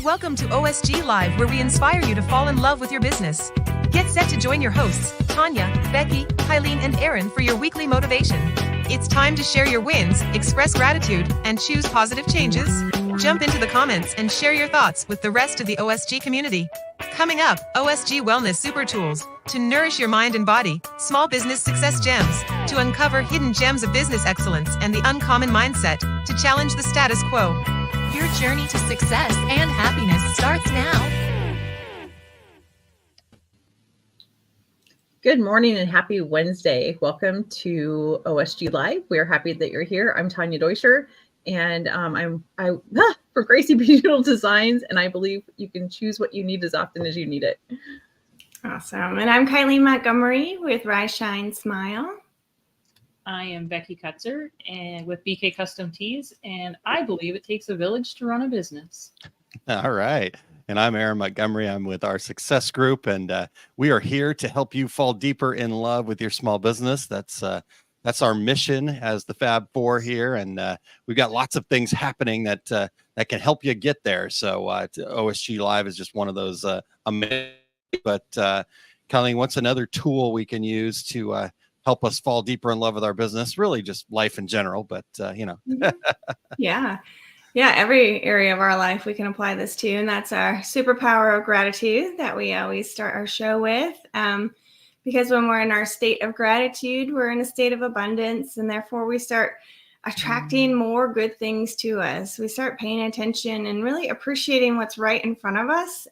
Welcome to OSG Live, where we inspire you to fall in love with your business. Get set to join your hosts, Tanya, Becky, Kylene, and Aaron for your weekly motivation. It's time to share your wins, express gratitude, and choose positive changes. Jump into the comments and share your thoughts with the rest of the OSG community. Coming up, OSG Wellness Super Tools to nourish your mind and body, small business success gems to uncover hidden gems of business excellence, and the uncommon mindset to challenge the status quo. Your journey to success and happiness starts now. Good morning and happy Wednesday. Welcome to OSG Live. We're happy that you're here. I'm Tanya Deutscher, and I'm for Gracie Digital Designs, and I believe you can choose what you need as often as you need it. Awesome. And I'm Kylene Montgomery with Rise, Shine, Smile. I am Becky Kutzer and with BK Custom Tees, and I believe it takes a village to run a business. All right. And I'm Aaron Montgomery. I'm with our Success Group, and we are here to help you fall deeper in love with your small business. That's our mission as the Fab Four here, and we've got lots of things happening that can help you get there. So OSG Live is just one of those amazing. But Kylene, what's another tool we can use to help us fall deeper in love with our business? Really, just life in general, but Yeah, every area of our life we can apply this to, and that's our superpower of gratitude that we always start our show with. Because when we're in our state of gratitude, we're in a state of abundance, and therefore we start attracting more good things to us. We start paying attention and really appreciating what's right in front of us.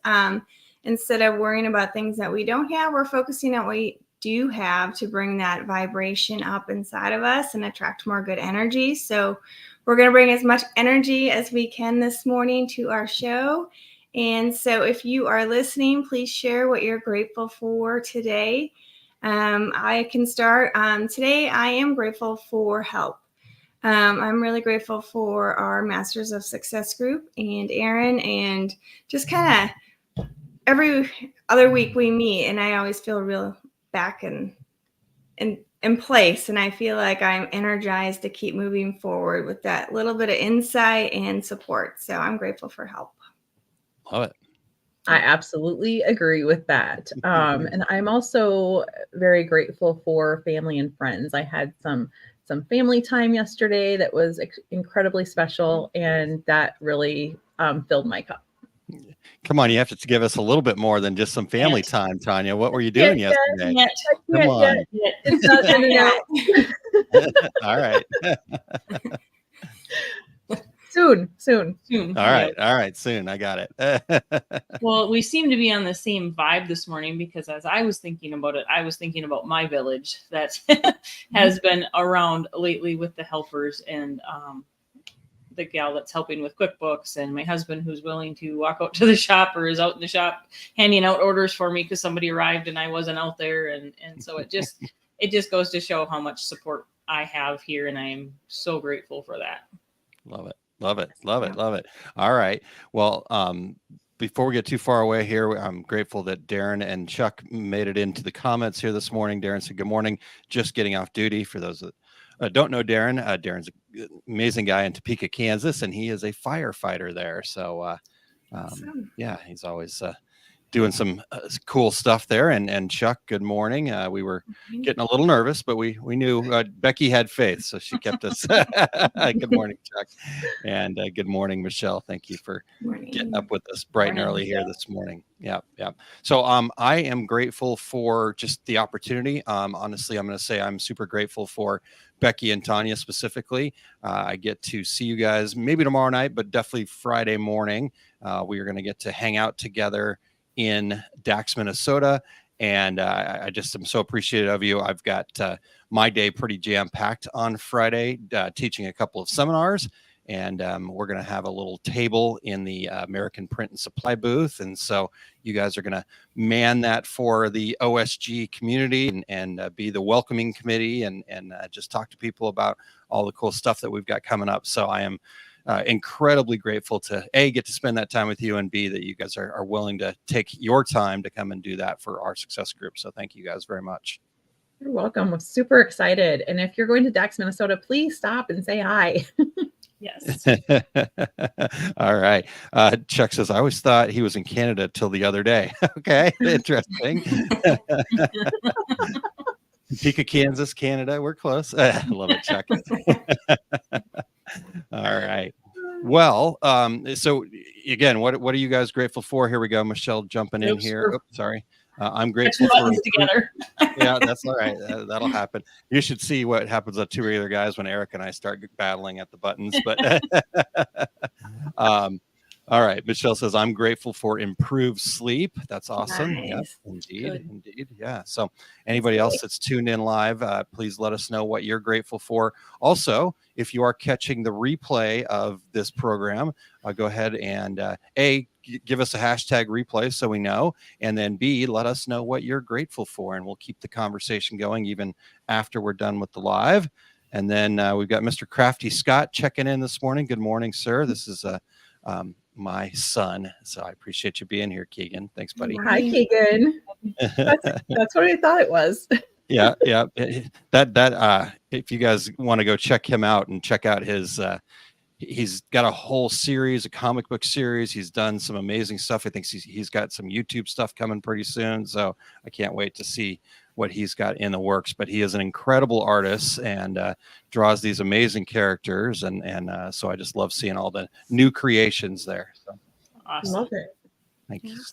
Instead of worrying about things that we don't have, we're focusing on what we do have to bring that vibration up inside of us and attract more good energy. So we're going to bring as much energy as we can this morning to our show. And so if you are listening, please share what you're grateful for today. I can start. Today, I am grateful for help. I'm really grateful for our Masters of Success group and Aaron, and just kind of every other week we meet, and I always feel real back in place, and I feel like I'm energized to keep moving forward with that little bit of insight and support. So I'm grateful for help. Love it. I absolutely agree with that. And I'm also very grateful for family and friends. I had some family time yesterday that was incredibly special, and that really filled my cup. Come on, you have to give us a little bit more than just some family time, Tanya. What were you doing yesterday? Come on. It's not internet. All right. Soon. All right. Soon. I got it. Well, we seem to be on the same vibe this morning, because as I was thinking about it, I was thinking about my village that has been around lately with the helpers and the gal that's helping with QuickBooks, and my husband who's willing to walk out to the shop or is out in the shop handing out orders for me because somebody arrived and I wasn't out there. And so it just goes to show how much support I have here, and I am so grateful for that. Love it. All right. Well, before we get too far away here, I'm grateful that Darren and Chuck made it into the comments here this morning. Darren said, good morning, just getting off duty. For those that don't know Darren, Darren's an amazing guy in Topeka, Kansas, and he is a firefighter there. So, Awesome. yeah, he's always doing some cool stuff there. And Chuck, good morning. We were getting a little nervous, but we knew Becky had faith, so she kept us. Good morning, Chuck. And good morning, Michelle. Thank you for getting up with us bright and early here this morning. Yeah. So I am grateful for just the opportunity. Honestly, I'm going to say I'm super grateful for Becky and Tanya specifically. I get to see you guys maybe tomorrow night, but definitely Friday morning. We are going to get to hang out together in Dax, Minnesota. And I just am so appreciative of you. I've got my day pretty jam-packed on Friday, teaching a couple of seminars. And we're going to have a little table in the American Print and Supply booth. And so you guys are going to man that for the OSG community and be the welcoming committee and just talk to people about all the cool stuff that we've got coming up. So I am incredibly grateful to A, get to spend that time with you, and B, that you guys are willing to take your time to come and do that for our Success Group. So thank you guys very much. You're welcome. I'm super excited. And if you're going to Dax, Minnesota, please stop and say hi. Yes. All right. Chuck says, I always thought he was in Canada till the other day. Okay. Interesting. Topeka, Kansas, Canada. We're close. I love it, Chuck. All right. Well, so again, what are you guys grateful for? Here we go. Michelle jumping in here. Oops, sorry. I'm grateful for together. Yeah, that's all right. That'll happen. You should see what happens to two regular guys when Eric and I start battling at the buttons. But all right. Michelle says, I'm grateful for improved sleep. That's awesome. Nice. Yes, indeed. Good. Indeed. Yeah. So anybody else that's tuned in live, please let us know what you're grateful for. Also, if you are catching the replay of this program, go ahead and give us a hashtag replay so we know. And then B, let us know what you're grateful for. And we'll keep the conversation going even after we're done with the live. And then we've got Mr. Crafty Scott checking in this morning. Good morning, sir. This is my son. So I appreciate you being here, Keegan. Thanks, buddy. Hi, Keegan. That's what I thought it was. Yeah. That if you guys want to go check him out and check out his he's got a whole series, a comic book series. He's done some amazing stuff. I think he's got some YouTube stuff coming pretty soon. So I can't wait to see what he's got in the works. But he is an incredible artist and draws these amazing characters. And so I just love seeing all the new creations there. So Awesome. Love it.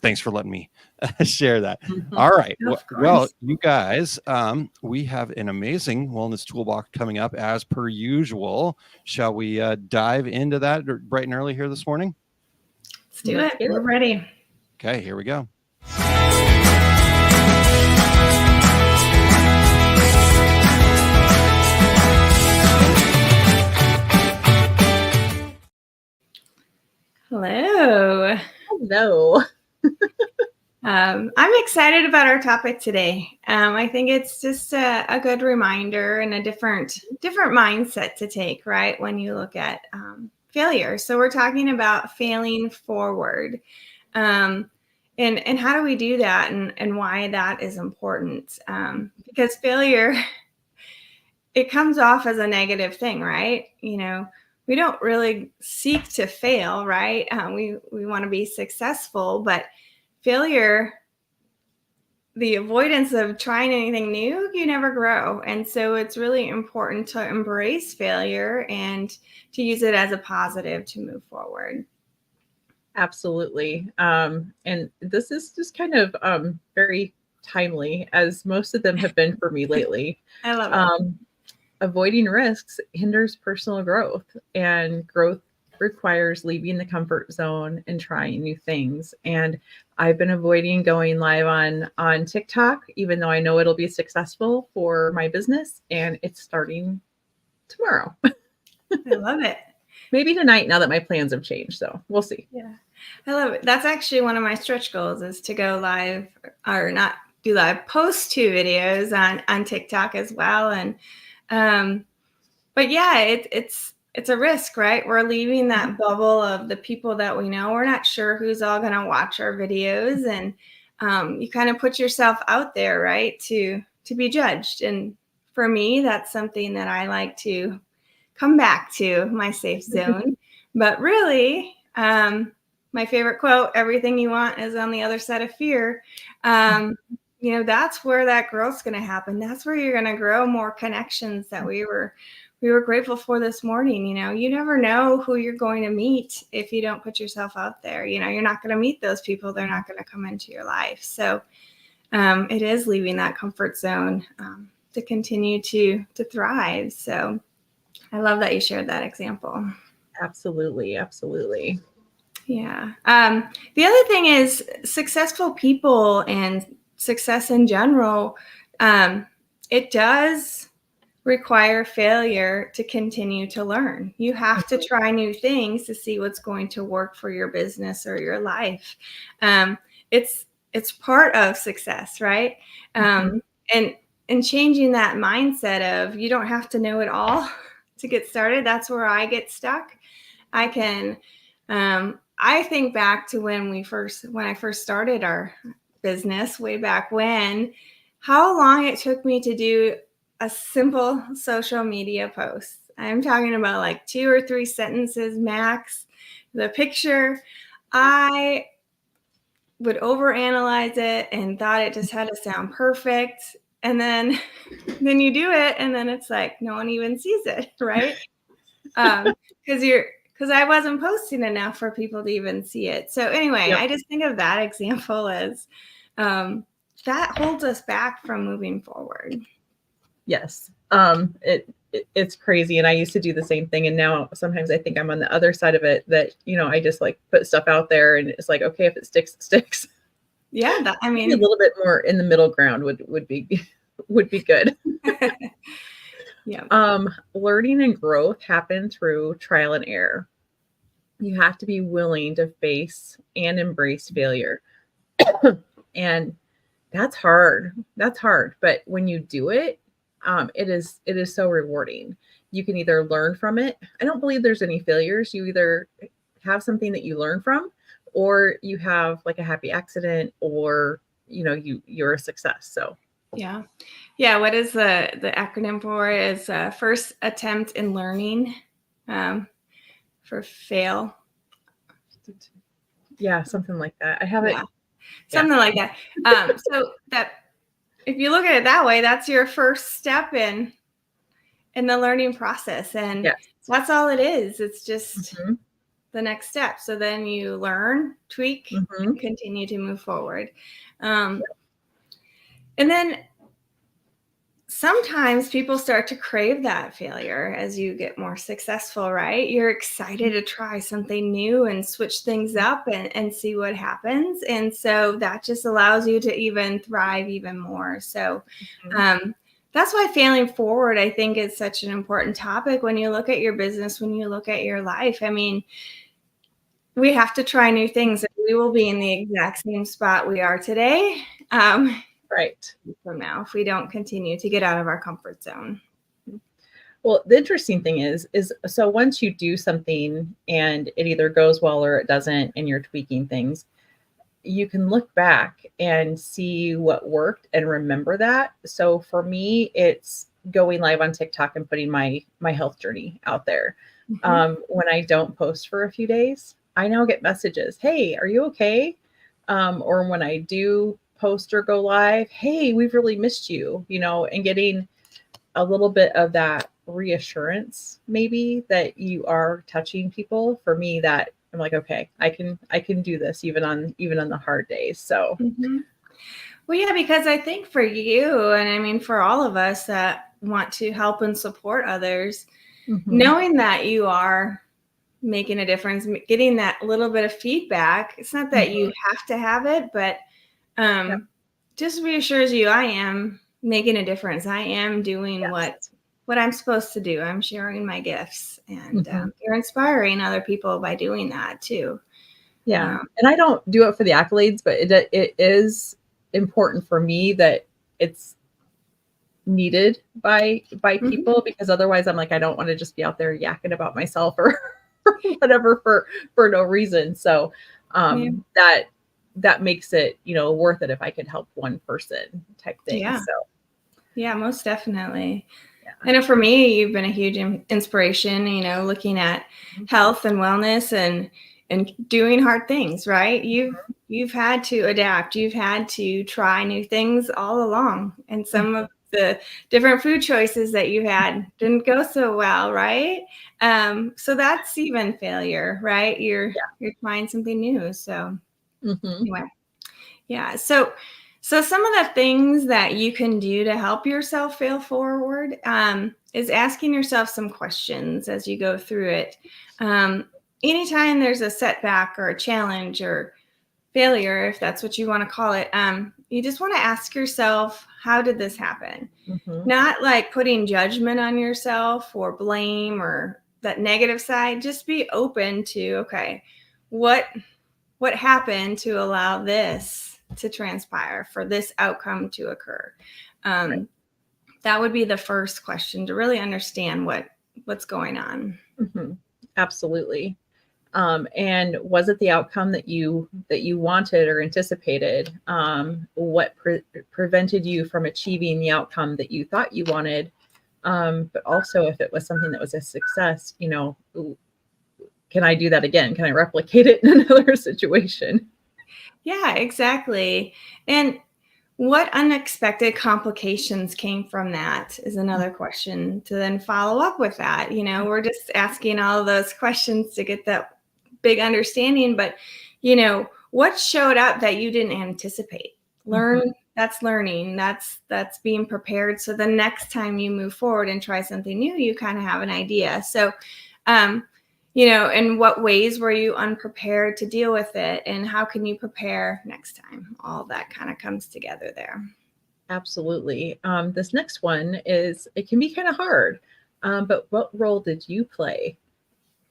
Thanks for letting me share that. All right. Well, you guys, we have an amazing wellness toolbox coming up as per usual. Shall we dive into that bright and early here this morning? Let's do it. We're ready. Okay, here we go. Hello. Hello. I'm excited about our topic today. I think it's just a good reminder and a different mindset to take, right? When you look at failure. So we're talking about failing forward. And how do we do that and why that is important? Because failure, it comes off as a negative thing, right? You know, we don't really seek to fail, right? We want to be successful, but failure, the avoidance of trying anything new, you never grow. And so it's really important to embrace failure and to use it as a positive to move forward. Absolutely. And this is just kind of very timely, as most of them have been for me lately. I love it. Avoiding risks hinders personal growth, and growth requires leaving the comfort zone and trying new things. And I've been avoiding going live on TikTok, even though I know it'll be successful for my business, and it's starting tomorrow. I love it. Maybe tonight, now that my plans have changed. So we'll see. Yeah, I love it. That's actually one of my stretch goals, is to go live, or not do live, post 2 videos on TikTok as well. And but yeah, it's a risk, right? We're leaving that bubble of the people that we know. We're not sure who's all going to watch our videos, and you kind of put yourself out there, right, to be judged. And for me, that's something that I like to come back to, my safe zone. But really, my favorite quote, everything you want is on the other side of fear. You know, that's where that growth's going to happen. That's where you're going to grow more connections that we were grateful for this morning. You know, you never know who you're going to meet if you don't put yourself out there. You know, you're not going to meet those people. They're not going to come into your life. So it is leaving that comfort zone to continue to thrive. So I love that you shared that example. Absolutely. Absolutely. Yeah. The other thing is, successful people and success in general, it does require failure to continue to learn. You have to try new things to see what's going to work for your business or your life. It's part of success, right? And changing that mindset of, you don't have to know it all to get started. That's where I get stuck. I think back to when I first started our business way back when, how long it took me to do a simple social media post. I'm talking about like 2 or 3 sentences max. The picture, I would overanalyze it and thought it just had to sound perfect. And then you do it, and then it's like no one even sees it, right? Because I wasn't posting enough for people to even see it. So anyway, I just think of that example as that holds us back from moving forward. Yes. It's crazy. And I used to do the same thing. And now sometimes I think I'm on the other side of it, that, I just like put stuff out there and it's like, okay, if it sticks, it sticks. Yeah. Maybe a little bit more in the middle ground would be good. Yeah. Learning and growth happen through trial and error. You have to be willing to face and embrace failure. And that's hard. But when you do it, it is so rewarding. You can either learn from it. I don't believe there's any failures. You either have something that you learn from, or you have like a happy accident, or you're a success. So yeah. What is the acronym for? Is first attempt in learning, for fail. Yeah, something like that. I have it. Something like that. So that, if you look at it that way, that's your first step in the learning process. And that's all it is. It's just the next step. So then you learn, tweak, and continue to move forward. And then sometimes people start to crave that failure as you get more successful, right? You're excited to try something new and switch things up and see what happens. And so that just allows you to even thrive even more. So that's why failing forward, I think, is such an important topic when you look at your business, when you look at your life. I mean, we have to try new things. We will be in the exact same spot we are today. Right. From now, if we don't continue to get out of our comfort zone. Well, the interesting thing is so once you do something and it either goes well or it doesn't, and you're tweaking things, you can look back and see what worked and remember that. So for me, it's going live on TikTok and putting my health journey out there. When I don't post for a few days, I now get messages, hey, are you okay? Or when I do post or go live, hey, we've really missed you, and getting a little bit of that reassurance, maybe, that you are touching people. For me, that I'm like, okay, I can do this even on the hard days. So well, yeah, because I think for you, and I mean for all of us that want to help and support others, knowing that you are making a difference, getting that little bit of feedback, it's not that you have to have it, but just reassures you, I am making a difference. I am doing what I'm supposed to do. I'm sharing my gifts, and you're inspiring other people by doing that too. Yeah. And I don't do it for the accolades, but it is important for me that it's needed by people, because otherwise I'm like, I don't want to just be out there yakking about myself or whatever for no reason. So that makes it, worth it if I could help one person type thing. Yeah. So yeah, most definitely. Yeah. I know for me, you've been a huge inspiration, looking at health and wellness and doing hard things, right? You've had to adapt. You've had to try new things all along. And some of the different food choices that you had didn't go so well, right? So that's even failure, right? You're trying something new. So anyway, yeah. So some of the things that you can do to help yourself fail forward is asking yourself some questions as you go through it. Anytime there's a setback or a challenge or failure, if that's what you want to call it, you just want to ask yourself, how did this happen? Not like putting judgment on yourself or blame or that negative side. Just be open to, okay, what happened to allow this to transpire, for this outcome to occur? That would be the first question, to really understand what's going on. Absolutely. And was it the outcome that you wanted or anticipated? What prevented you from achieving the outcome that you thought you wanted? But also if it was something that was a success, you know, can I do that again? Can I replicate it in another situation? Yeah, exactly. And what unexpected complications came from that is another question to then follow up with that. You know, we're just asking all of those questions to get that big understanding, but you know, what showed up that you didn't anticipate? Learn, that's learning. That's being prepared. So the next time you move forward and try something new, you kind of have an idea. So you know, in what ways were you unprepared to deal with it, and how can you prepare next time? All that kind of comes together there. Absolutely. This next one is, it can be kind of hard, but what role did you play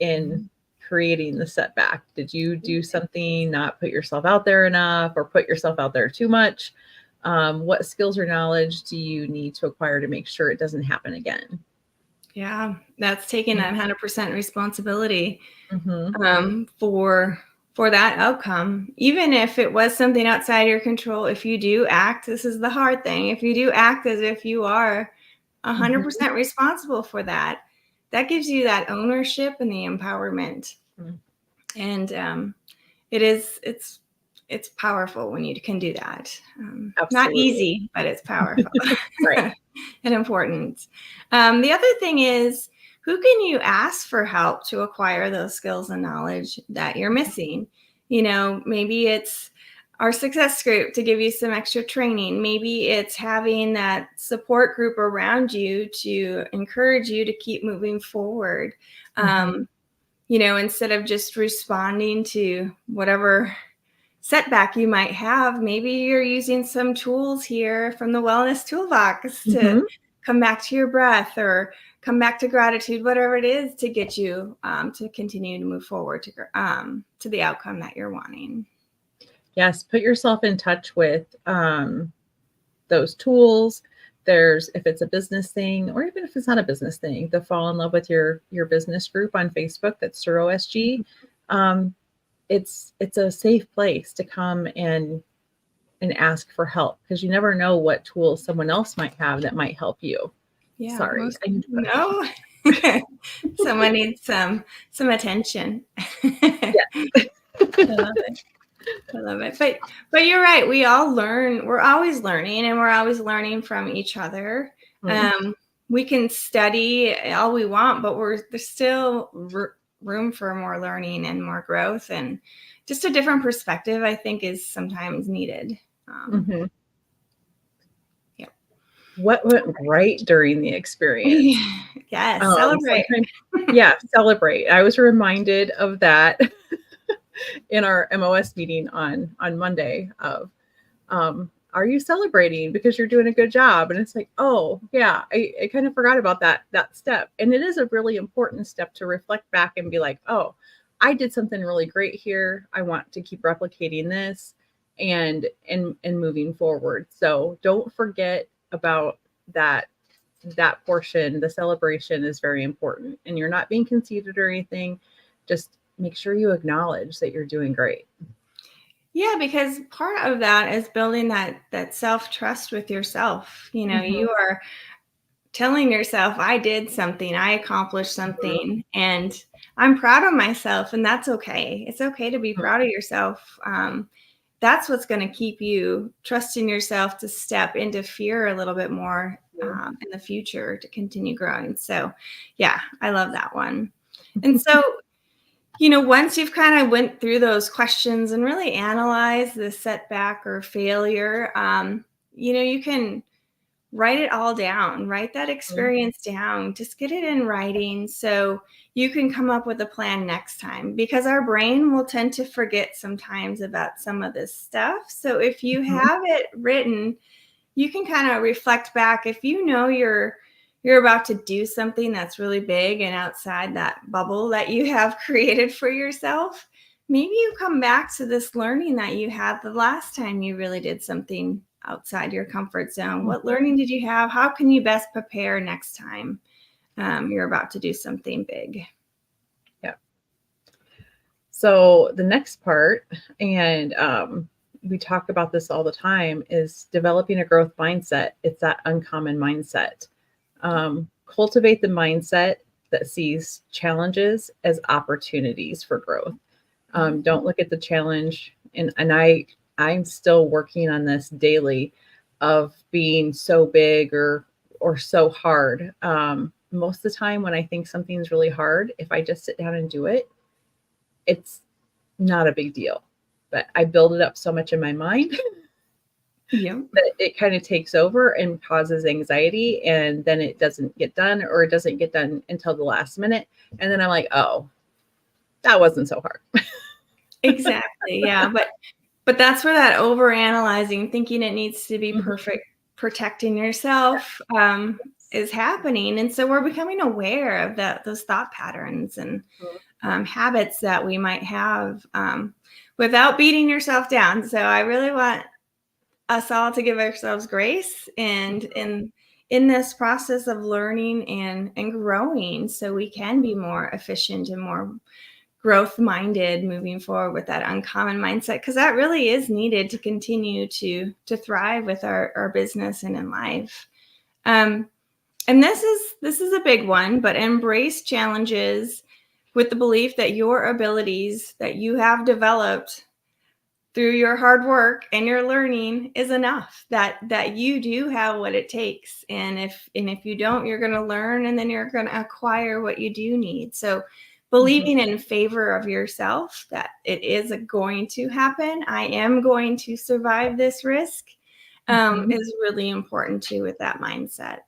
in creating the setback? Did you do something, not put yourself out there enough, or put yourself out there too much? What skills or knowledge do you need to acquire to make sure it doesn't happen again? Yeah, that's taking that 100% responsibility Mm-hmm. for that outcome. Even if it was something outside your control, if you do act, this is the hard thing, if you do act as if you are 100% responsible for that, that gives you that ownership and the empowerment. And it's powerful when you can do that. Not easy, but it's powerful. Right. And important. The other thing is, who can you ask for help to acquire those skills and knowledge that you're missing? You know, maybe it's our success group to give you some extra training. Maybe it's having that support group around you to encourage you to keep moving forward. You know, instead of just responding to whatever setback you might have, maybe you're using some tools here from the wellness toolbox to come back to your breath or come back to gratitude, whatever it is, to get you to continue to move forward to the outcome that you're wanting. Yes, put yourself in touch with those tools. There's, if it's a business thing, or even if it's not a business thing, the Fall in Love with Your Business group on Facebook, that's through OSG. It's a safe place to come and ask for help, because you never know what tools someone else might have that might help you. Yeah. Sorry. No. Someone needs some attention. I love it. But you're right. We all learn. We're always learning, and we're always learning from each other. We can study all we want, but there's still room for more learning and more growth, and just a different perspective, I think, is sometimes needed. Yeah. What went right during the experience? Yes, celebrate. Yeah, celebrate. I was reminded of that in our MOS meeting on Monday of, are you celebrating because you're doing a good job? And it's like, oh yeah, I kind of forgot about that step. And it is a really important step to reflect back and be like, oh, I did something really great here. I want to keep replicating this and moving forward. So don't forget about that portion. The celebration is very important, and you're not being conceited or anything. Just make sure you acknowledge that you're doing great. Yeah, because part of that is building that self-trust with yourself. You know, you are telling yourself, I did something, I accomplished something, and I'm proud of myself, and that's okay. It's okay to be proud of yourself. That's what's going to keep you trusting yourself to step into fear a little bit more in the future to continue growing. So yeah, I love that one. And so, you know, once you've kind of went through those questions and really analyzed the setback or failure, you know, you can write it all down, write that experience down, just get it in writing so you can come up with a plan next time, because our brain will tend to forget sometimes about some of this stuff. So if you have it written, you can kind of reflect back. If you know you're about to do something that's really big and outside that bubble that you have created for yourself, maybe you come back to this learning that you had the last time you really did something outside your comfort zone. What learning did you have? How can you best prepare next time you're about to do something big? Yeah. So the next part, and we talk about this all the time, is developing a growth mindset. It's that uncommon mindset. cultivate the mindset that sees challenges as opportunities for growth. Don't look at the challenge. And I'm still working on this daily of being so big or so hard. Most of the time when I think something's really hard, if I just sit down and do it, it's not a big deal. But I build it up so much in my mind that it kind of takes over and causes anxiety, and then it doesn't get done, or it doesn't get done until the last minute. And then I'm like, oh, that wasn't so hard. Exactly. Yeah. But that's where that overanalyzing, thinking it needs to be perfect, protecting yourself is happening. And so we're becoming aware of those thought patterns and habits that we might have without beating yourself down. So I really want us all to give ourselves grace and in this process of learning and growing, so we can be more efficient and more growth minded moving forward with that uncommon mindset, because that really is needed to continue to thrive with our business and in life. And this is a big one, but embrace challenges with the belief that your abilities that you have developed through your hard work and your learning is enough, that you do have what it takes. And if you don't, you're going to learn, and then you're going to acquire what you do need. So believing in favor of yourself, that it is going to happen. I am going to survive this risk is really important too, with that mindset.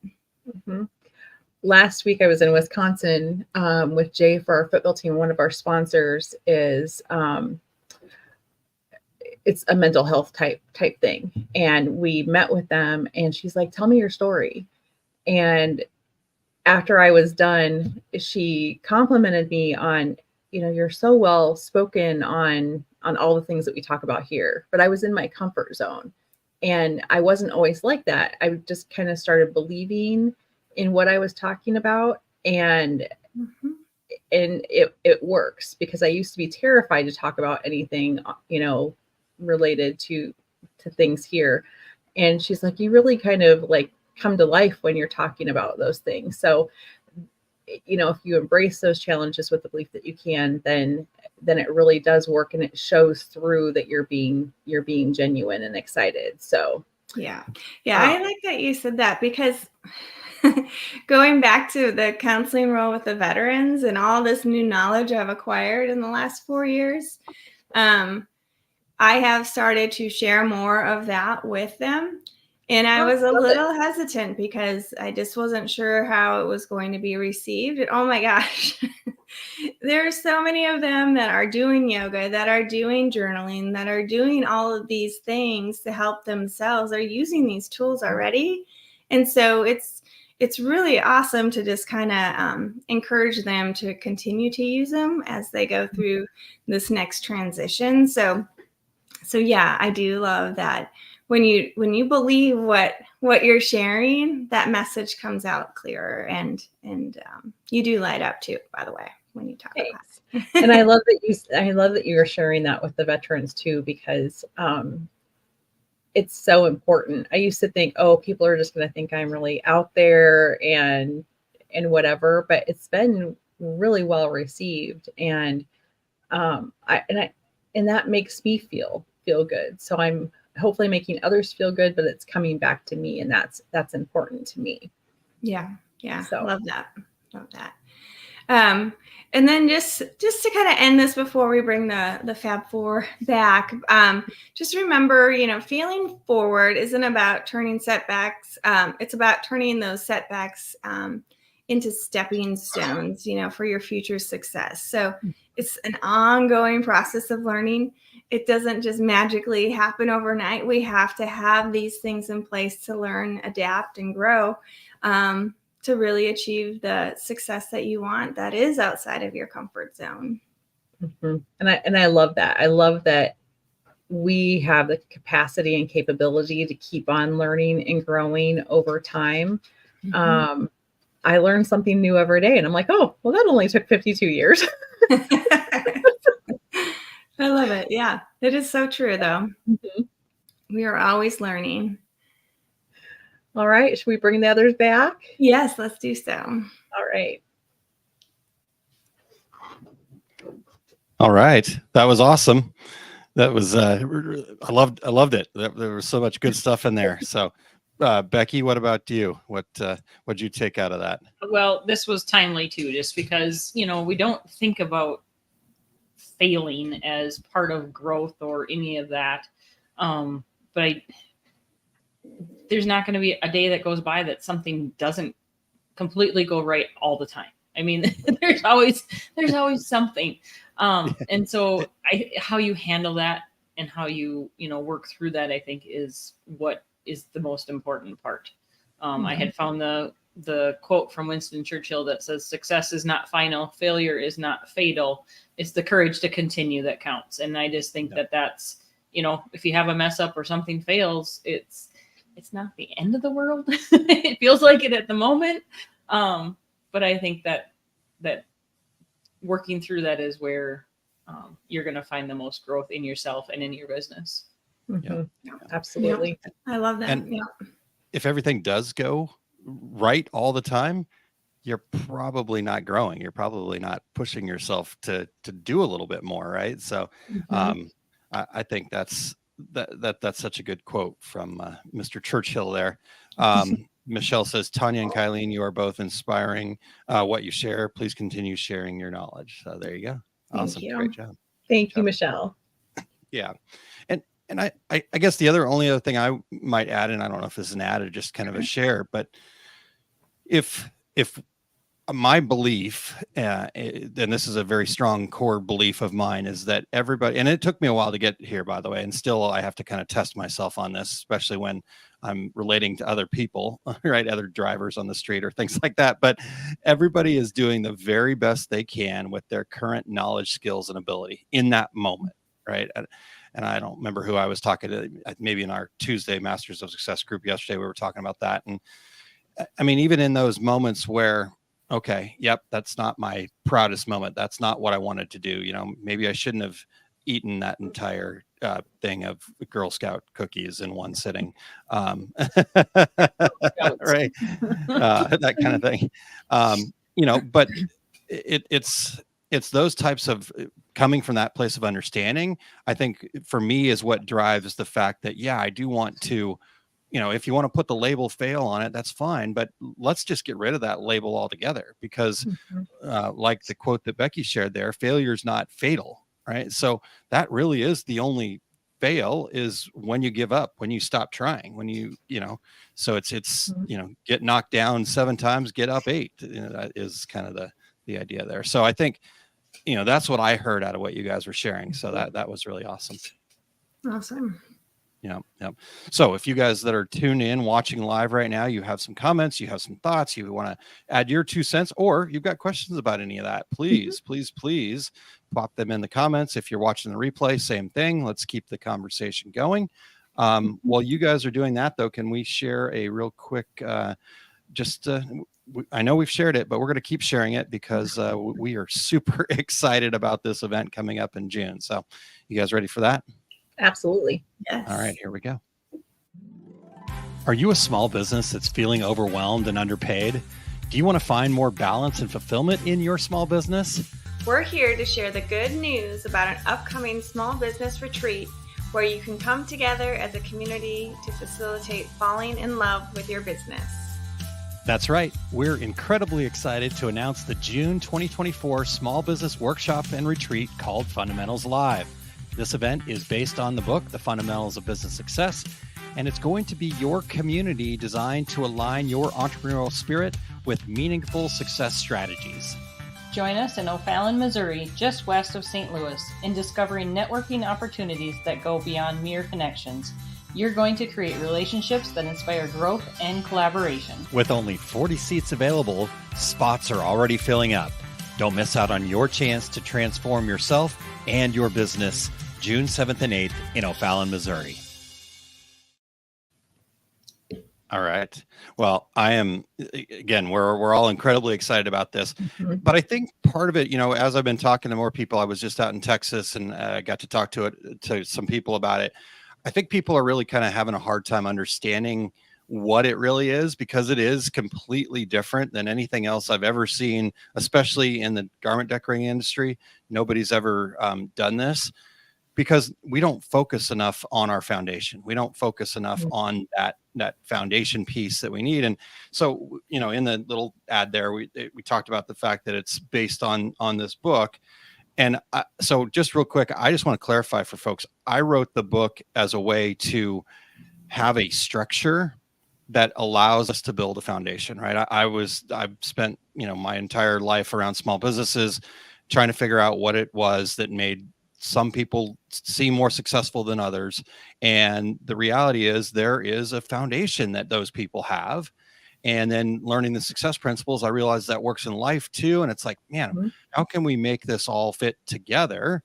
Last week I was in Wisconsin with Jay for our football team. One of our sponsors is it's a mental health type thing. And we met with them, and she's like, tell me your story. And after I was done, she complimented me on, you're so well spoken on all the things that we talk about here. But I was in my comfort zone, and I wasn't always like that. I just kind of started believing in what I was talking about, and it works, because I used to be terrified to talk about anything, related to things here. And she's like, you really kind of like come to life when you're talking about those things. So, if you embrace those challenges with the belief that you can, then it really does work, and it shows through that you're being genuine and excited. So yeah. I like that you said that, because going back to the counseling role with the veterans and all this new knowledge I've acquired in the last 4 years, I have started to share more of that with them. And I was a little hesitant, because I just wasn't sure how it was going to be received. And oh my gosh, there are so many of them that are doing yoga, that are doing journaling, that are doing all of these things to help themselves. They're using these tools already. And so it's really awesome to just kind of encourage them to continue to use them as they go through this next transition. So yeah, I do love that when you believe what you're sharing, that message comes out clearer, and you do light up too, by the way, when you talk about it. And I love that you are sharing that with the veterans too, because it's so important. I used to think, oh, people are just going to think I'm really out there and whatever, but it's been really well received, and that makes me feel good. So I'm hopefully making others feel good, but it's coming back to me, and that's important to me. Yeah. So love that. And then just to kind of end this before we bring the Fab Four back, just remember, feeling forward isn't about turning setbacks. It's about turning those setbacks into stepping stones, for your future success. So it's an ongoing process of learning. It doesn't just magically happen overnight. We have to have these things in place to learn, adapt, and grow to really achieve the success that you want, that is outside of your comfort zone. And I love that. I love that we have the capacity and capability to keep on learning and growing over time. I learn something new every day, and I'm like, oh, well, that only took 52 years. I love it. Yeah, it is so true, though. We are always learning. All right. Should we bring the others back? Yes, let's do so. All right. All right. That was awesome. That was I loved it. There was so much good stuff in there. So Becky, what about you? What'd you take out of that? Well, this was timely too, just because, we don't think about failing as part of growth or any of that. But there's not going to be a day that goes by that something doesn't completely go right all the time. I mean, there's always something. And so how you handle that and how you work through that, I think, is what is the most important part. I had found the quote from Winston Churchill that says, "Success is not final, failure is not fatal. It's the courage to continue that counts." And I just think that that's, if you have a mess up or something fails, it's not the end of the world. It feels like it at the moment. But I think that working through that is where you're going to find the most growth in yourself and in your business. Mm-hmm. Yeah. Absolutely. Yeah. I love that. And if everything does go right all the time, you're probably not growing. You're probably not pushing yourself to do a little bit more, right? So I think that's such a good quote from Mr. Churchill there. Michelle says, "Tanya and Kylene, you are both inspiring. What you share, please continue sharing your knowledge." So there you go. Awesome. Thank you. Great job. Thank you, Michelle. Yeah. And I guess the only other thing I might add, and I don't know if this is an add or just kind of a share, but if my belief, and this is a very strong core belief of mine, is that everybody, and it took me a while to get here, by the way, and still I have to kind of test myself on this, especially when I'm relating to other people, right? Other drivers on the street or things like that. But everybody is doing the very best they can with their current knowledge, skills, and ability in that moment, right? And I don't remember who I was talking to, maybe in our Tuesday Masters of Success group yesterday, we were talking about that. And I mean, even in those moments where, okay, yep, that's not my proudest moment. That's not what I wanted to do. Maybe I shouldn't have eaten that entire thing of Girl Scout cookies in one sitting, right? That kind of thing. But it's those types of coming from that place of understanding, I think for me is what drives the fact that, yeah, I do want to, if you want to put the label fail on it, that's fine, but let's just get rid of that label altogether, because like the quote that Becky shared there, failure is not fatal, right? So that really is the only fail, is when you give up, when you stop trying, when so it's get knocked down 7 times, get up 8. That is kind of the idea there. So I think, that's what I heard out of what you guys were sharing. So that was really awesome. Awesome. Yeah. So if you guys that are tuned in, watching live right now, you have some comments, you have some thoughts, you want to add your 2 cents, or you've got questions about any of that, please pop them in the comments. If you're watching the replay, same thing. Let's keep the conversation going. While you guys are doing that, though, can we share a real quick, I know we've shared it, but we're going to keep sharing it because we are super excited about this event coming up in June. So you guys ready for that? Absolutely. Yes. All right, here we go. Are you a small business that's feeling overwhelmed and underpaid? Do you want to find more balance and fulfillment in your small business? We're here to share the good news about an upcoming small business retreat where you can come together as a community to facilitate falling in love with your business. That's right. We're incredibly excited to announce the June 2024 Small Business Workshop and Retreat called Fundamentals Live. This event is based on the book, The Fundamentals of Business Success, and it's going to be your community designed to align your entrepreneurial spirit with meaningful success strategies. Join us in O'Fallon, Missouri, just west of St. Louis, in discovering networking opportunities that go beyond mere connections. You're going to create relationships that inspire growth and collaboration. With only 40 seats available, spots are already filling up. Don't miss out on your chance to transform yourself and your business June 7th and 8th in O'Fallon, Missouri. All right. Well, I am, again, we're all incredibly excited about this, but I think part of it, as I've been talking to more people, I was just out in Texas and got to talk to some people about it. I think people are really kind of having a hard time understanding what it really is, because it is completely different than anything else I've ever seen, especially in the garment decorating industry. Nobody's ever done this, because we don't focus enough on our foundation. We don't focus enough on that foundation piece that we need. And so, in the little ad there, we talked about the fact that it's based on this book. And so just real quick, I just want to clarify for folks, I wrote the book as a way to have a structure that allows us to build a foundation, right? I've spent, my entire life around small businesses trying to figure out what it was that made some people seem more successful than others. And the reality is there is a foundation that those people have. And then learning the success principles, I realized that works in life too. And it's like, man, how can we make this all fit together?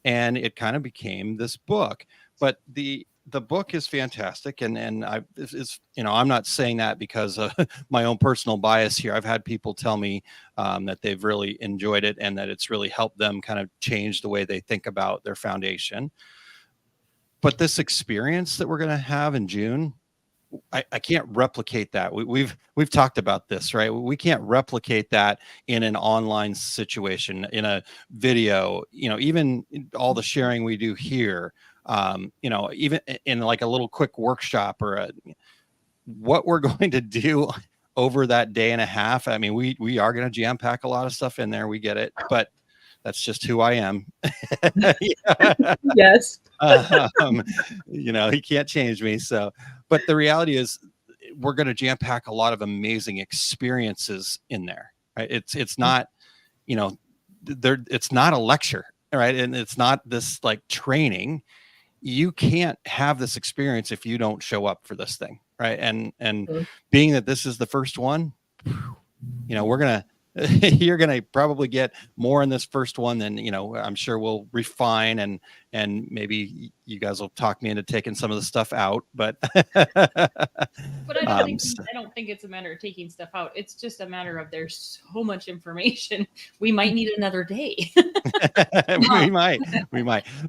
And it kind of became this book. But the book is fantastic, and I'm not saying that because of my own personal bias here. I've had people tell me that they've really enjoyed it and that it's really helped them kind of change the way they think about their foundation. But this experience that we're going to have in June, I can't replicate that. We've talked about this, right? We can't replicate that in an online situation, in a video, even all the sharing we do here. Even in like a little quick workshop or what we're going to do over that day and a half. I mean, we are going to jam pack a lot of stuff in there. We get it, but that's just who I am. Yes. He can't change me. So, but the reality is we're going to jam pack a lot of amazing experiences in there, right? It's not, it's not a lecture, right? And it's not this like training. You can't have this experience if you don't show up for this thing, right? And being that this is the first one, you're gonna probably get more in this first one than I'm sure we'll refine, and maybe you guys will talk me into taking some of the stuff out, but I don't think it's a matter of taking stuff out. It's just a matter of there's so much information. We might need another day. we might,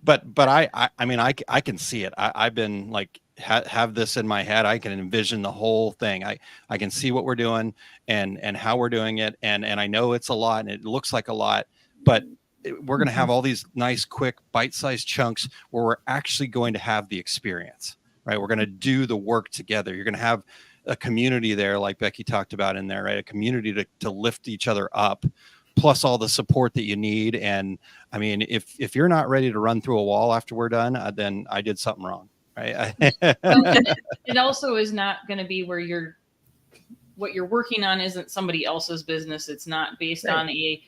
but I can see it. I've been like have this in my head. I can envision the whole thing. I can see what we're doing and how we're doing it, and I know it's a lot and it looks like a lot, but we're going to have all these nice quick bite-sized chunks where we're actually going to have the experience, right? We're going to do the work together. You're going to have a community there, like Becky talked about in there, right? A community to lift each other up, plus all the support that you need. And I mean, if you're not ready to run through a wall after we're done, then I did something wrong, right? It also is not going to be where what you're working on isn't somebody else's business. It's not based on a,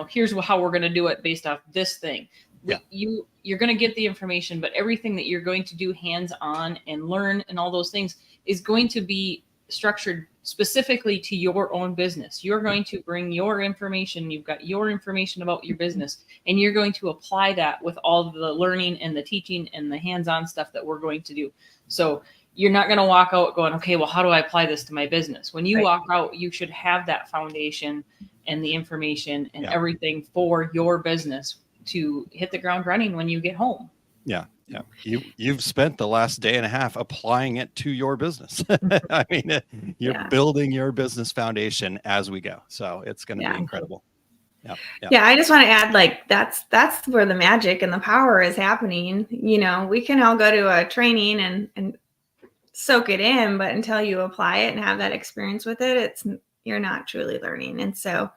here's how we're going to do it based off this thing. Yeah. You're going to get the information, but everything that you're going to do hands-on and learn and all those things is going to be structured specifically to your own business. You're going to bring your information. You've got your information about your business, and you're going to apply that with all the learning and the teaching and the hands-on stuff that we're going to do. So you're not going to walk out going, okay, well, how do I apply this to my business? When you walk out, you should have that foundation and the information and everything for your business to hit the ground running when you get home. Yeah. Yeah. You've spent the last day and a half applying it to your business. I mean, you're building your business foundation as we go. So it's going to be incredible. Yeah. I just want to add, like, that's where the magic and the power is happening. We can all go to a training and soak it in, but until you apply it and have that experience with it, you're not truly learning. And so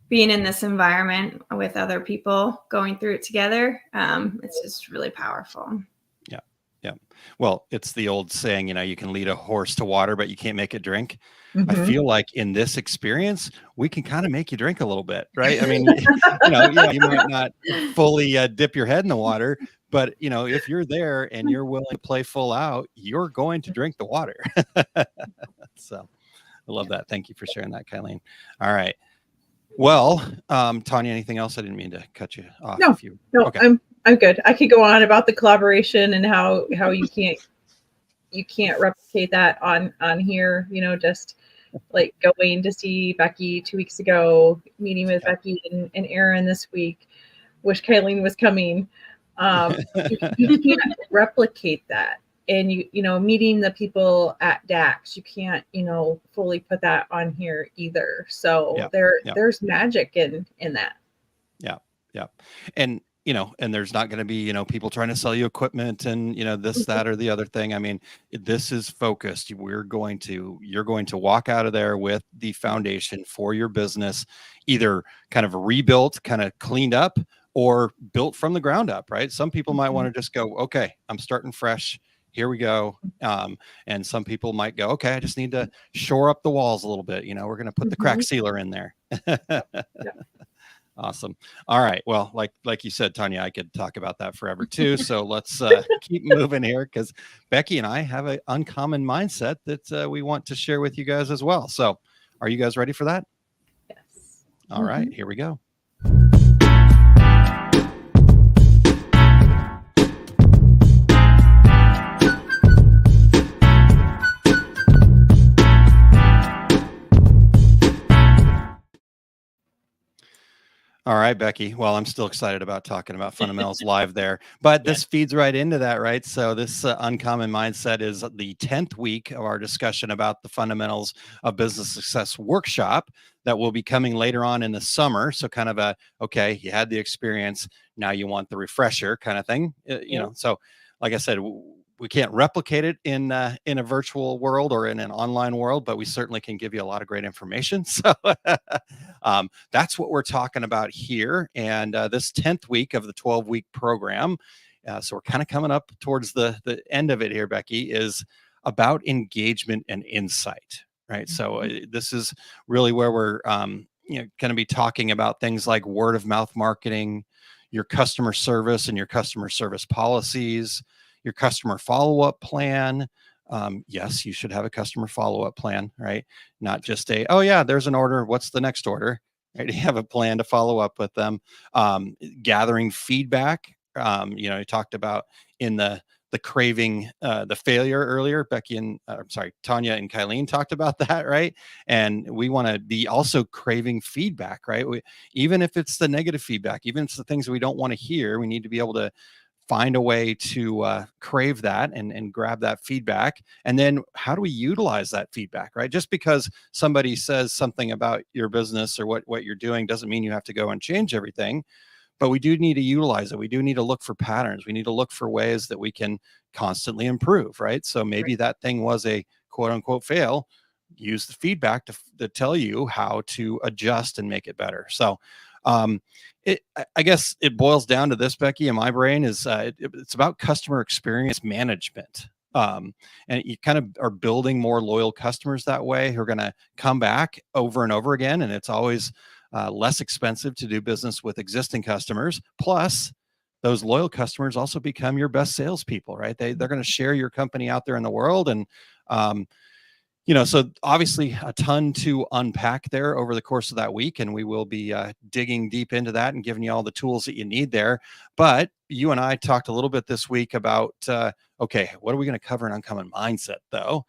being in this environment with other people going through it together, it's just really powerful. Yeah. Yeah. Well, it's the old saying, you can lead a horse to water, but you can't make it drink. Mm-hmm. I feel like in this experience, we can kind of make you drink a little bit, right? I mean, you might not fully dip your head in the water, but if you're there and you're willing to play full out, you're going to drink the water. So I love that. Thank you for sharing that, Kylene. All right. Well, Tanya, anything else? I didn't mean to cut you off. No, okay. I'm good. I could go on about the collaboration and how you can't replicate that on here. Just like going to see Becky 2 weeks ago, meeting with Becky and Aaron this week. Wish Kylene was coming. You can't replicate that. and meeting the people at DAX, you can't, fully put that on here either. So there's magic in that. Yeah. Yeah. And, and there's not going to be, people trying to sell you equipment and, this, that, or the other thing. I mean, this is focused. You're going to walk out of there with the foundation for your business, either kind of rebuilt, kind of cleaned up, or built from the ground up, right? Some people might want to just go, okay, I'm starting fresh. Here we go. And some people might go, okay, I just need to shore up the walls a little bit. We're going to put the crack sealer in there. Awesome. All right. Well, like you said, Tanya, I could talk about that forever too. So let's keep moving here, because Becky and I have an uncommon mindset that we want to share with you guys as well. So are you guys ready for that? Yes. All right, here we go. All right, Becky. Well, I'm still excited about talking about fundamentals live there, but this feeds right into that, right? So this uncommon mindset is the 10th week of our discussion about the fundamentals of business success workshop that will be coming later on in the summer. So kind of okay, you had the experience, now you want the refresher kind of thing, So like I said, we can't replicate it in a virtual world or in an online world, but we certainly can give you a lot of great information. So that's what we're talking about here. And this 10th week of the 12-week program, so we're kind of coming up towards the end of it here, Becky, is about engagement and insight, right? So this is really where we're going to be talking about things like word of mouth marketing, your customer service and your customer service policies, your customer follow-up plan. Yes, you should have a customer follow-up plan, right? Not just oh yeah, there's an order. What's the next order? Right? You have a plan to follow up with them. Gathering feedback. You talked about in the craving, the failure earlier. Tanya and Kylene talked about that, right? And we want to be also craving feedback, right? Even if it's the negative feedback, even if it's the things we don't want to hear, we need to be able to find a way to crave that and grab that feedback. And then how do we utilize that feedback, right? Just because somebody says something about your business or what you're doing doesn't mean you have to go and change everything, but we do need to utilize it. We do need to look for patterns. We need to look for ways that we can constantly improve, right? So maybe that thing was a quote unquote fail. Use the feedback to tell you how to adjust and make it better. So I guess it boils down to this, Becky, in my brain is it's about customer experience management. And you kind of are building more loyal customers that way who are going to come back over and over again. And it's always less expensive to do business with existing customers. Plus, those loyal customers also become your best salespeople, right? They're going to share your company out there in the world. And so obviously a ton to unpack there over the course of that week, and we will be digging deep into that and giving you all the tools that you need there. But you and I talked a little bit this week about, okay, what are we going to cover in Uncommon Mindset, though?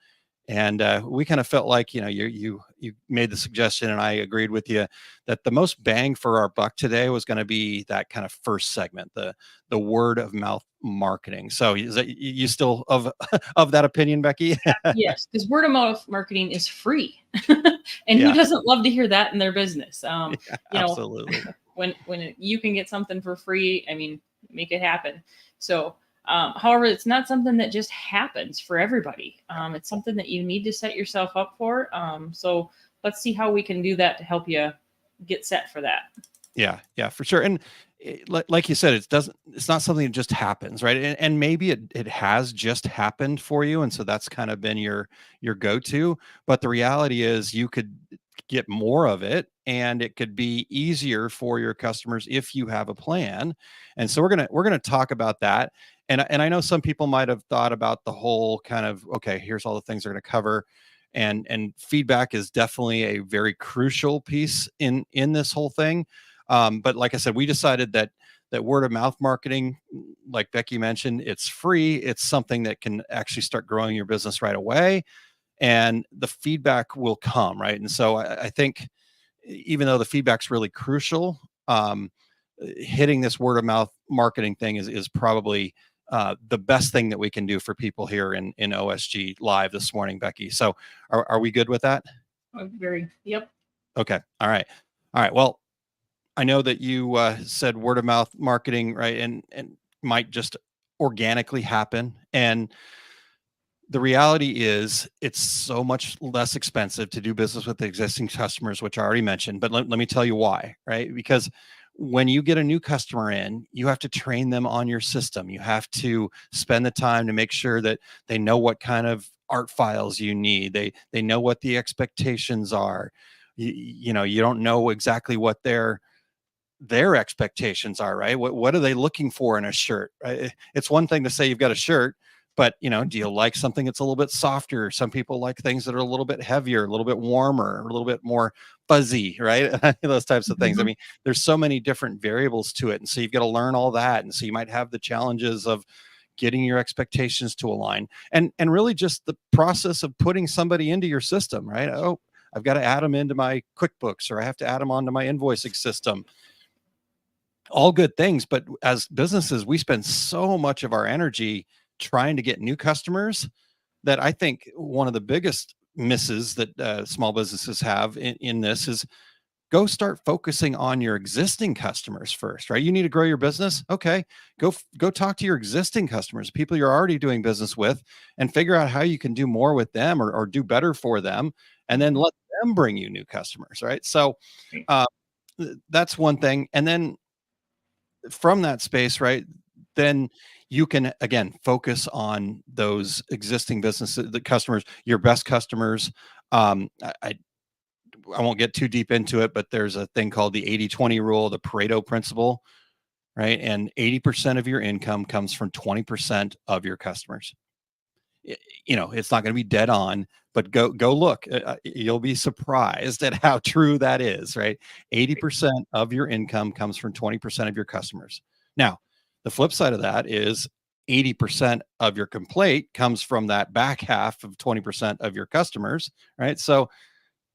And we kind of felt like, you made the suggestion, and I agreed with you that the most bang for our buck today was going to be that kind of first segment, the word of mouth marketing. So is that you still of that opinion, Becky? Yes, because word of mouth marketing is free, and who doesn't love to hear that in their business? Absolutely. When you can get something for free, I mean, make it happen. So. However, it's not something that just happens for everybody. It's something that you need to set yourself up for. So let's see how we can do that to help you get set for that. Yeah, for sure. And like you said, it's not something that just happens, right? And maybe it has just happened for you. And so that's kind of been your go-to. But the reality is you could get more of it, and it could be easier for your customers if you have a plan. And so we're gonna talk about that. And I know some people might have thought about the whole kind of, okay, here's all the things they're going to cover. And feedback is definitely a very crucial piece in this whole thing. But like I said, we decided that word of mouth marketing, like Becky mentioned, it's free. It's something that can actually start growing your business right away. And the feedback will come, right? And so I think even though the feedback's really crucial, hitting this word of mouth marketing thing is probably the best thing that we can do for people here in OSG Live this morning, Becky. So are we good with that? Yep. Okay. All right. Well, I know that you said word of mouth marketing, right? And might just organically happen. And the reality is it's so much less expensive to do business with the existing customers, which I already mentioned, but let me tell you why, right? Because when you get a new customer in, you have to train them on your system. You have to spend the time to make sure that they know what kind of art files you need. They know what the expectations are. You know, you don't know exactly what their expectations are, right? What are they looking for in a shirt, right? It's one thing to say you've got a shirt, but you know, do you like something that's a little bit softer? Some people like things that are a little bit heavier, a little bit warmer, a little bit more fuzzy, right? Those types of things. I mean, there's so many different variables to it. And so you've got to learn all that. And so you might have the challenges of getting your expectations to align and really just the process of putting somebody into your system, right? Oh, I've got to add them into my QuickBooks, or I have to add them onto my invoicing system. All good things, but as businesses, we spend so much of our energy trying to get new customers that I think one of the biggest misses that small businesses have in this is go start focusing on your existing customers first, right? You need to grow your business. Okay, go talk to your existing customers, people you're already doing business with, and figure out how you can do more with them or do better for them, and then let them bring you new customers, right? So that's one thing. And then from that space, right, then you can again focus on those existing businesses, the customers, your best customers. I won't get too deep into it, but there's a thing called the 80-20 rule, the Pareto principle, right? And 80% of your income comes from 20% of your customers. You know, it's not going to be dead on, but go look. You'll be surprised at how true that is, right? 80% of your income comes from 20% of your customers. Now, the flip side of that is 80% of your complaint comes from that back half of 20% of your customers, right? So,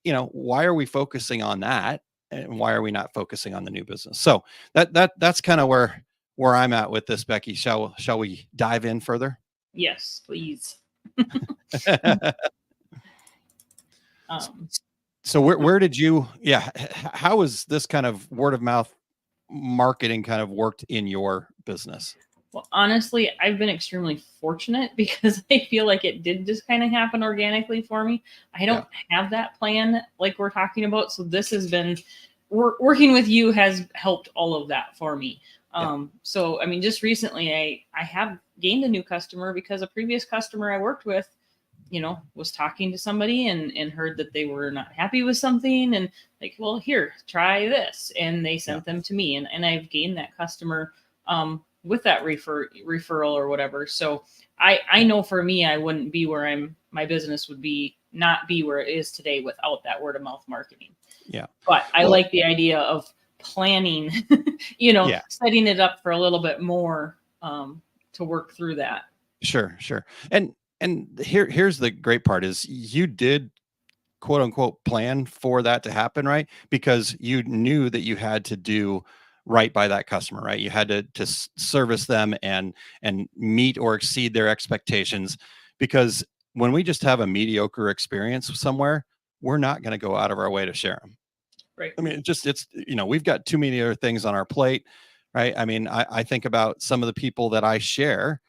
you know, why are we focusing on that, and why are we not focusing on the new business? So that's kind of where I'm at with this, Becky. Shall we dive in further? Yes, please. So where did you, how has this kind of word of mouth marketing kind of worked in your business? Well, honestly, I've been extremely fortunate because I feel like it did just kind of happen organically for me. I don't have that plan like we're talking about. So this has been, working with you has helped all of that for me. So, I mean, just recently I have gained a new customer because a previous customer I worked with, you know, was talking to somebody and heard that they were not happy with something and like, well, here, try this. And they sent them to me and I've gained that customer, with that referral or whatever. So I know for me, I wouldn't be where my business would not be where it is today without that word of mouth marketing. Yeah. But I like the idea of planning, you know, setting it up for a little bit more, to work through that. Sure. And here's the great part is you did quote unquote plan for that to happen, right? Because you knew that you had to do right by that customer, right? You had to service them and meet or exceed their expectations, because when we just have a mediocre experience somewhere, we're not going to go out of our way to share them. Right. I mean, it's, you know, we've got too many other things on our plate, right? I mean, I think about some of the people that I share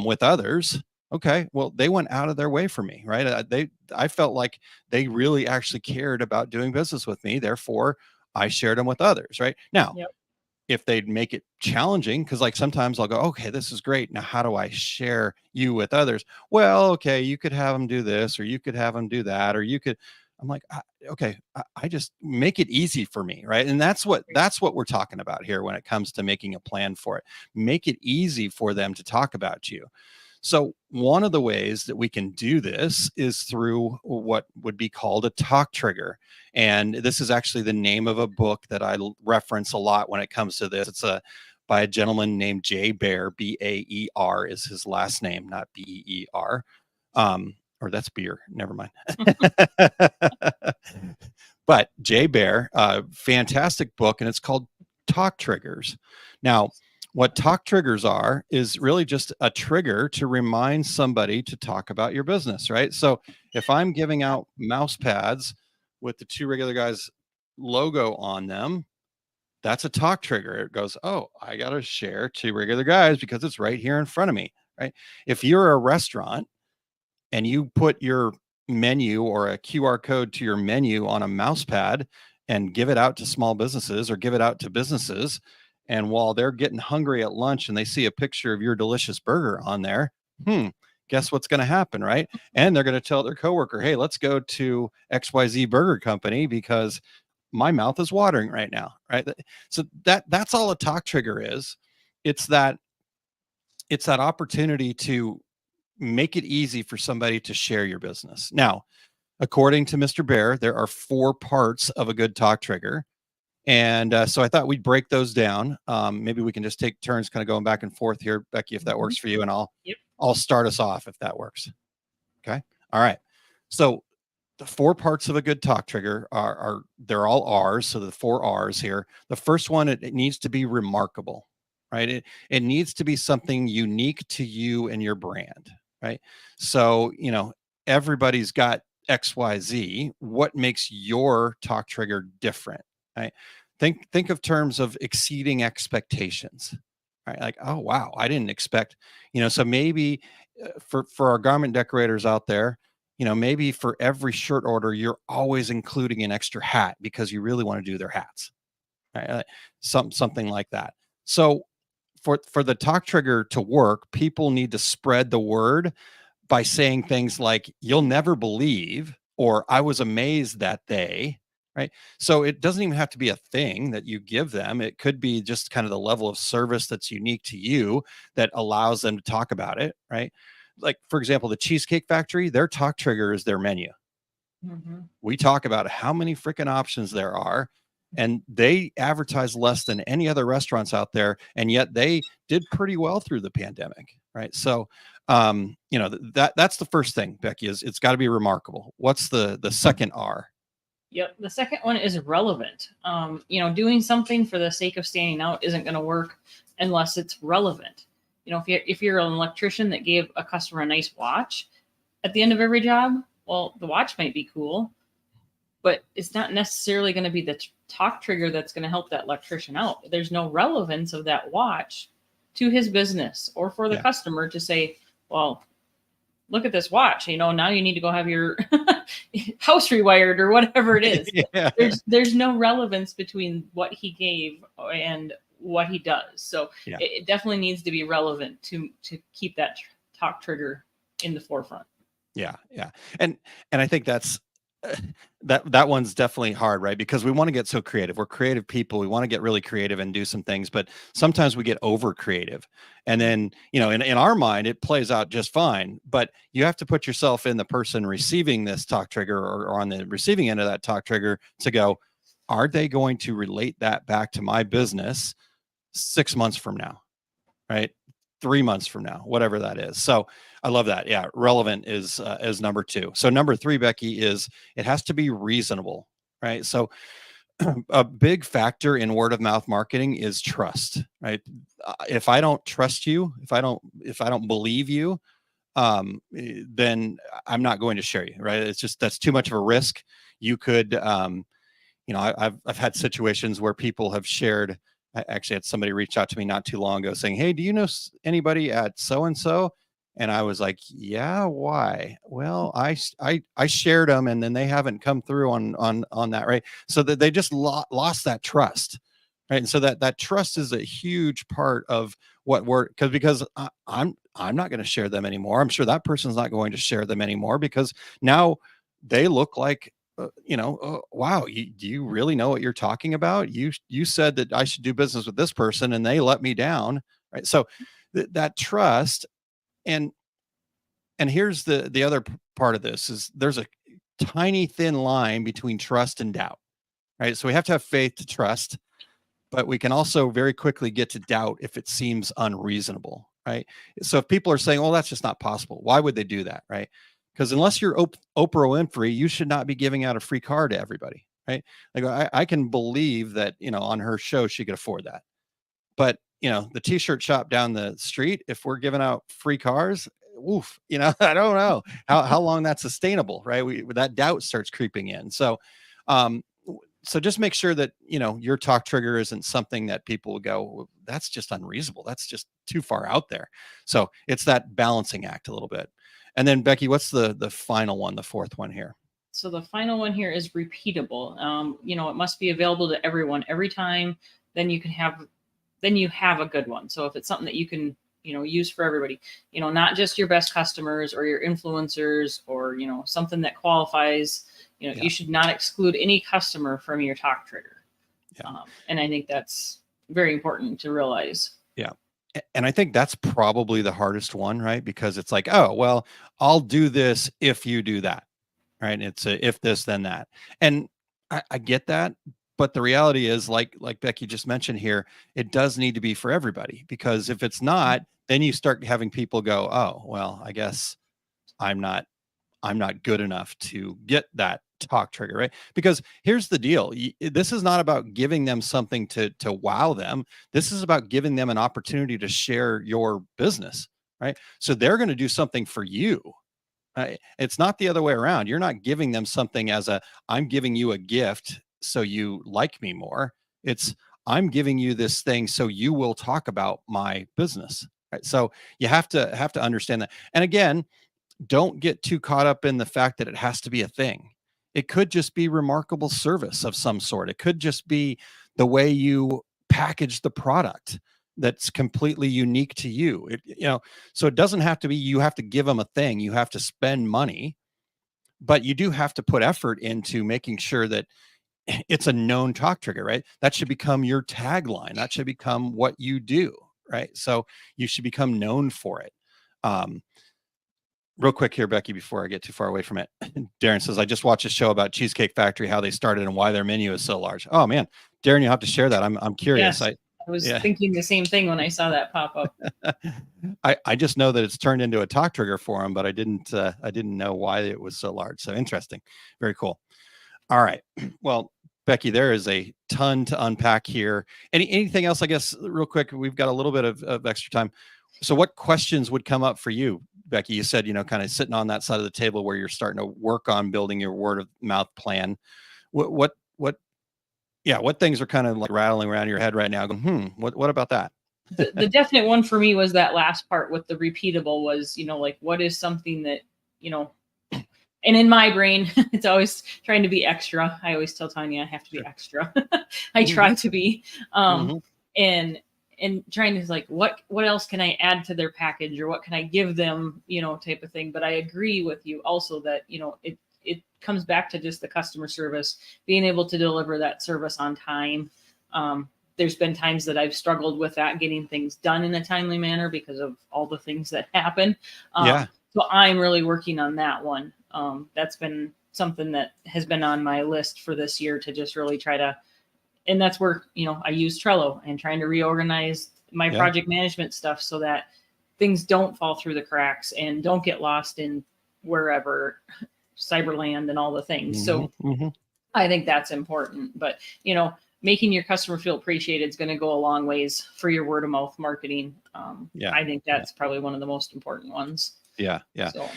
with others. Okay, well, they went out of their way for me, right? I felt like they really actually cared about doing business with me. Therefore, I shared them with others, right? Now, if they'd make it challenging, because like sometimes I'll go, okay, this is great. Now, how do I share you with others? Well, okay, you could have them do this, or you could have them do that, or you could. I'm like, okay, I just make it easy for me, right? And that's what we're talking about here when it comes to making a plan for it. Make it easy for them to talk about you. So one of the ways that we can do this is through what would be called a talk trigger. And this is actually the name of a book that I reference a lot when it comes to this. It's by a gentleman named Jay Baer. B-A-E-R is his last name, not B-E-E-R. Or that's beer. Never mind. But Jay Baer, fantastic book, and it's called Talk Triggers. Now, What talk triggers are is really just a trigger to remind somebody to talk about your business, right? So if I'm giving out mouse pads with the Two Regular Guys logo on them, that's a talk trigger. It goes, oh, I got to share Two Regular Guys because it's right here in front of me, right? If you're a restaurant and you put your menu or a QR code to your menu on a mouse pad and give it out to small businesses or give it out to businesses, and while they're getting hungry at lunch and they see a picture of your delicious burger on there, guess what's going to happen, right? And they're going to tell their coworker, hey, let's go to XYZ Burger Company because my mouth is watering right now, right? So that's all a talk trigger is. It's that opportunity to make it easy for somebody to share your business. Now, according to Mr. Bear, there are 4 parts of a good talk trigger. And so I thought we'd break those down. Maybe we can just take turns kind of going back and forth here, Becky, if that works for you. And I'll start us off if that works. Okay. All right. So the 4 parts of a good talk trigger are they're all R's. So the 4 R's here. The first one, it needs to be remarkable, right? It needs to be something unique to you and your brand, right? So, everybody's got XYZ. What makes your talk trigger different? Right? Think of terms of exceeding expectations, right? Like, oh, wow, I didn't expect, so maybe for our garment decorators out there, maybe for every shirt order, you're always including an extra hat because you really want to do their hats, right? Something like that. So for the talk trigger to work, people need to spread the word by saying things like, you'll never believe, or I was amazed that they, right? So it doesn't even have to be a thing that you give them. It could be just kind of the level of service that's unique to you that allows them to talk about it, right? Like, for example, the Cheesecake Factory, their talk trigger is their menu. We talk about how many freaking options there are, and they advertise less than any other restaurants out there, and yet they did pretty well through the pandemic, right? So that's the first thing, Becky, is it's got to be remarkable. What's the second R? Yep. The second one is relevant. Doing something for the sake of standing out isn't going to work unless it's relevant. If you're an electrician that gave a customer a nice watch at the end of every job, well, the watch might be cool, but it's not necessarily going to be the talk trigger that's going to help that electrician out. There's no relevance of that watch to his business or for the customer to say, well, look at this watch, now you need to go have your house rewired or whatever it is. Yeah. There's no relevance between what he gave and what he does. So it definitely needs to be relevant to keep that talk trigger in the forefront. Yeah. Yeah. And I think that's that one's definitely hard, right? Because we want to get so creative. We're creative people. We want to get really creative and do some things, but sometimes we get over creative. And then, in our mind, it plays out just fine, but you have to put yourself in the person receiving this talk trigger or on the receiving end of that talk trigger to go, are they going to relate that back to my business 6 months from now, right? 3 months from now, whatever that is. So I love that. Yeah. Relevant is number 2. So number 3, Becky, is it has to be reasonable, right? So a big factor in word of mouth marketing is trust, right? If I don't trust you, if I don't believe you, then I'm not going to share you, right? It's just, that's too much of a risk. You could, I've had situations where people have shared. I actually had somebody reach out to me not too long ago saying, hey, do you know anybody at so-and-so? And I was like, yeah, why? Well, I shared them and then they haven't come through on that, right? So that they just lost that trust, right? And so that trust is a huge part of what because I'm not going to share them anymore. I'm sure that person's not going to share them anymore because now they look like, wow, do you really know what you're talking about? You said that I should do business with this person and they let me down, right? So that trust, and here's the other part of this is there's a tiny thin line between trust and doubt, right? So we have to have faith to trust, but we can also very quickly get to doubt if it seems unreasonable, right? So if people are saying, well, that's just not possible, why would they do that, right? Because unless you're Oprah Winfrey, you should not be giving out a free car to everybody, right? Like I can believe that, on her show, she could afford that. But the t-shirt shop down the street, if we're giving out free cars, oof, I don't know how long that's sustainable, right? That doubt starts creeping in. So, so just make sure that, your talk trigger isn't something that people will go, well, that's just unreasonable. That's just too far out there. So it's that balancing act a little bit. And then Becky, what's the final one, the fourth one here? So the final one here is repeatable. It must be available to everyone every time. Then you have a good one. So if it's something that you can, use for everybody, not just your best customers or your influencers or, something that qualifies, you should not exclude any customer from your talk trigger. Yeah. And I think that's very important to realize. Yeah. And I think that's probably the hardest one, right? Because it's like, oh, well, I'll do this if you do that, right? It's a if this, then that. And I get that. But the reality is, like Becky just mentioned here, it does need to be for everybody, because if it's not, then you start having people go, oh, well, I guess I'm not good enough to get that talk trigger, right? Because here's the deal. This is not about giving them something to wow them. This is about giving them an opportunity to share your business, right? So they're going to do something for you. It's not the other way around. You're not giving them something as I'm giving you a gift so you like me more. It's I'm giving you this thing so you will talk about my business, right? So you have to understand that. And again, don't get too caught up in the fact that it has to be a thing. It could just be remarkable service of some sort. It could just be the way you package the product that's completely unique to you. So it doesn't have to be, you have to give them a thing. You have to spend money, but you do have to put effort into making sure that it's a known talk trigger, right? That should become your tagline. That should become what you do, right? So you should become known for it. Real quick here, Becky, before I get too far away from it. Darren says, I just watched a show about Cheesecake Factory, how they started and why their menu is so large. Oh man, Darren, you have to share that. I'm curious. Yes, I was thinking the same thing when I saw that pop up. I just know that it's turned into a talk trigger for them, but I didn't know why it was so large. So interesting. Very cool. All right. Well, Becky, there is a ton to unpack here. Anything else, I guess, real quick? We've got a little bit of extra time. So what questions would come up for you, Becky? You said, kind of sitting on that side of the table where you're starting to work on building your word of mouth plan. What things are kind of like rattling around your head right now? Going, what about that? The definite one for me was that last part with the repeatable was, like what is something that, and in my brain, it's always trying to be extra. I always tell Tanya I have to be extra. I try to be, and trying to like, what else can I add to their package, or what can I give them, type of thing. But I agree with you also that, it comes back to just the customer service, being able to deliver that service on time. There's been times that I've struggled with that, getting things done in a timely manner because of all the things that happen. So I'm really working on that one. That's been something that has been on my list for this year to just really try to, and that's where, I use Trello and trying to reorganize my project management stuff so that things don't fall through the cracks and don't get lost in wherever, Cyberland and all the things. So I think that's important, but making your customer feel appreciated is going to go a long ways for your word of mouth marketing. I think that's probably one of the most important ones. Yeah. So.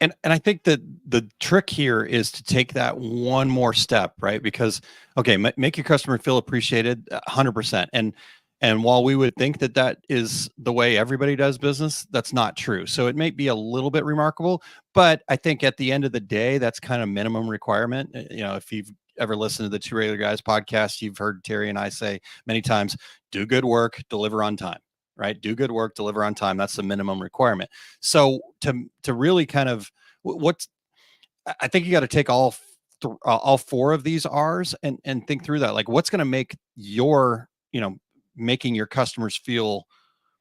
And I think that the trick here is to take that one more step, right? Because, okay, make your customer feel appreciated 100%. And while we would think that is the way everybody does business, that's not true. So it may be a little bit remarkable, but I think at the end of the day, that's kind of minimum requirement. If you've ever listened to the Two Regular Guys podcast, you've heard Terry and I say many times, do good work, deliver on time. Right? Do good work, deliver on time. That's the minimum requirement. So to really kind of I think you got to take all four of these R's and think through that. Like, what's going to make making your customers feel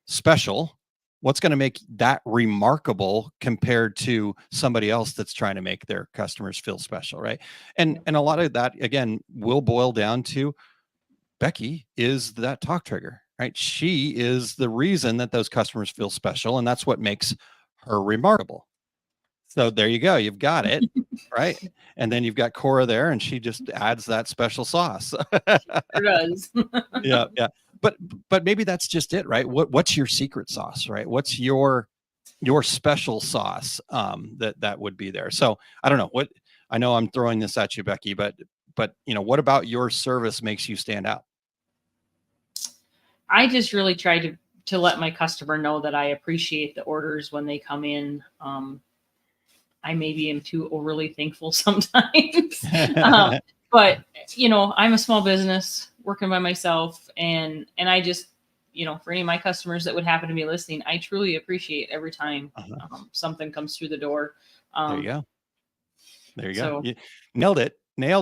special? What's going to make that remarkable compared to somebody else that's trying to make their customers feel special, right? And a lot of that, again, will boil down to Becky is that talk trigger. Right? She is the reason that those customers feel special, and that's what makes her remarkable. So there you go. You've got it, right? And then you've got Cora there, and she just adds that special sauce. Sure does. Yeah. but maybe that's just it, right? What's your secret sauce, right? What's your special sauce that would be there? So I don't know what, I know I'm throwing this at you, Becky, but what about your service makes you stand out? I just really try to let my customer know that I appreciate the orders when they come in. I maybe am too overly thankful sometimes, but I'm a small business working by myself, and I just, for any of my customers that would happen to be listening, I truly appreciate every time something comes through the door. There you go. So, You nailed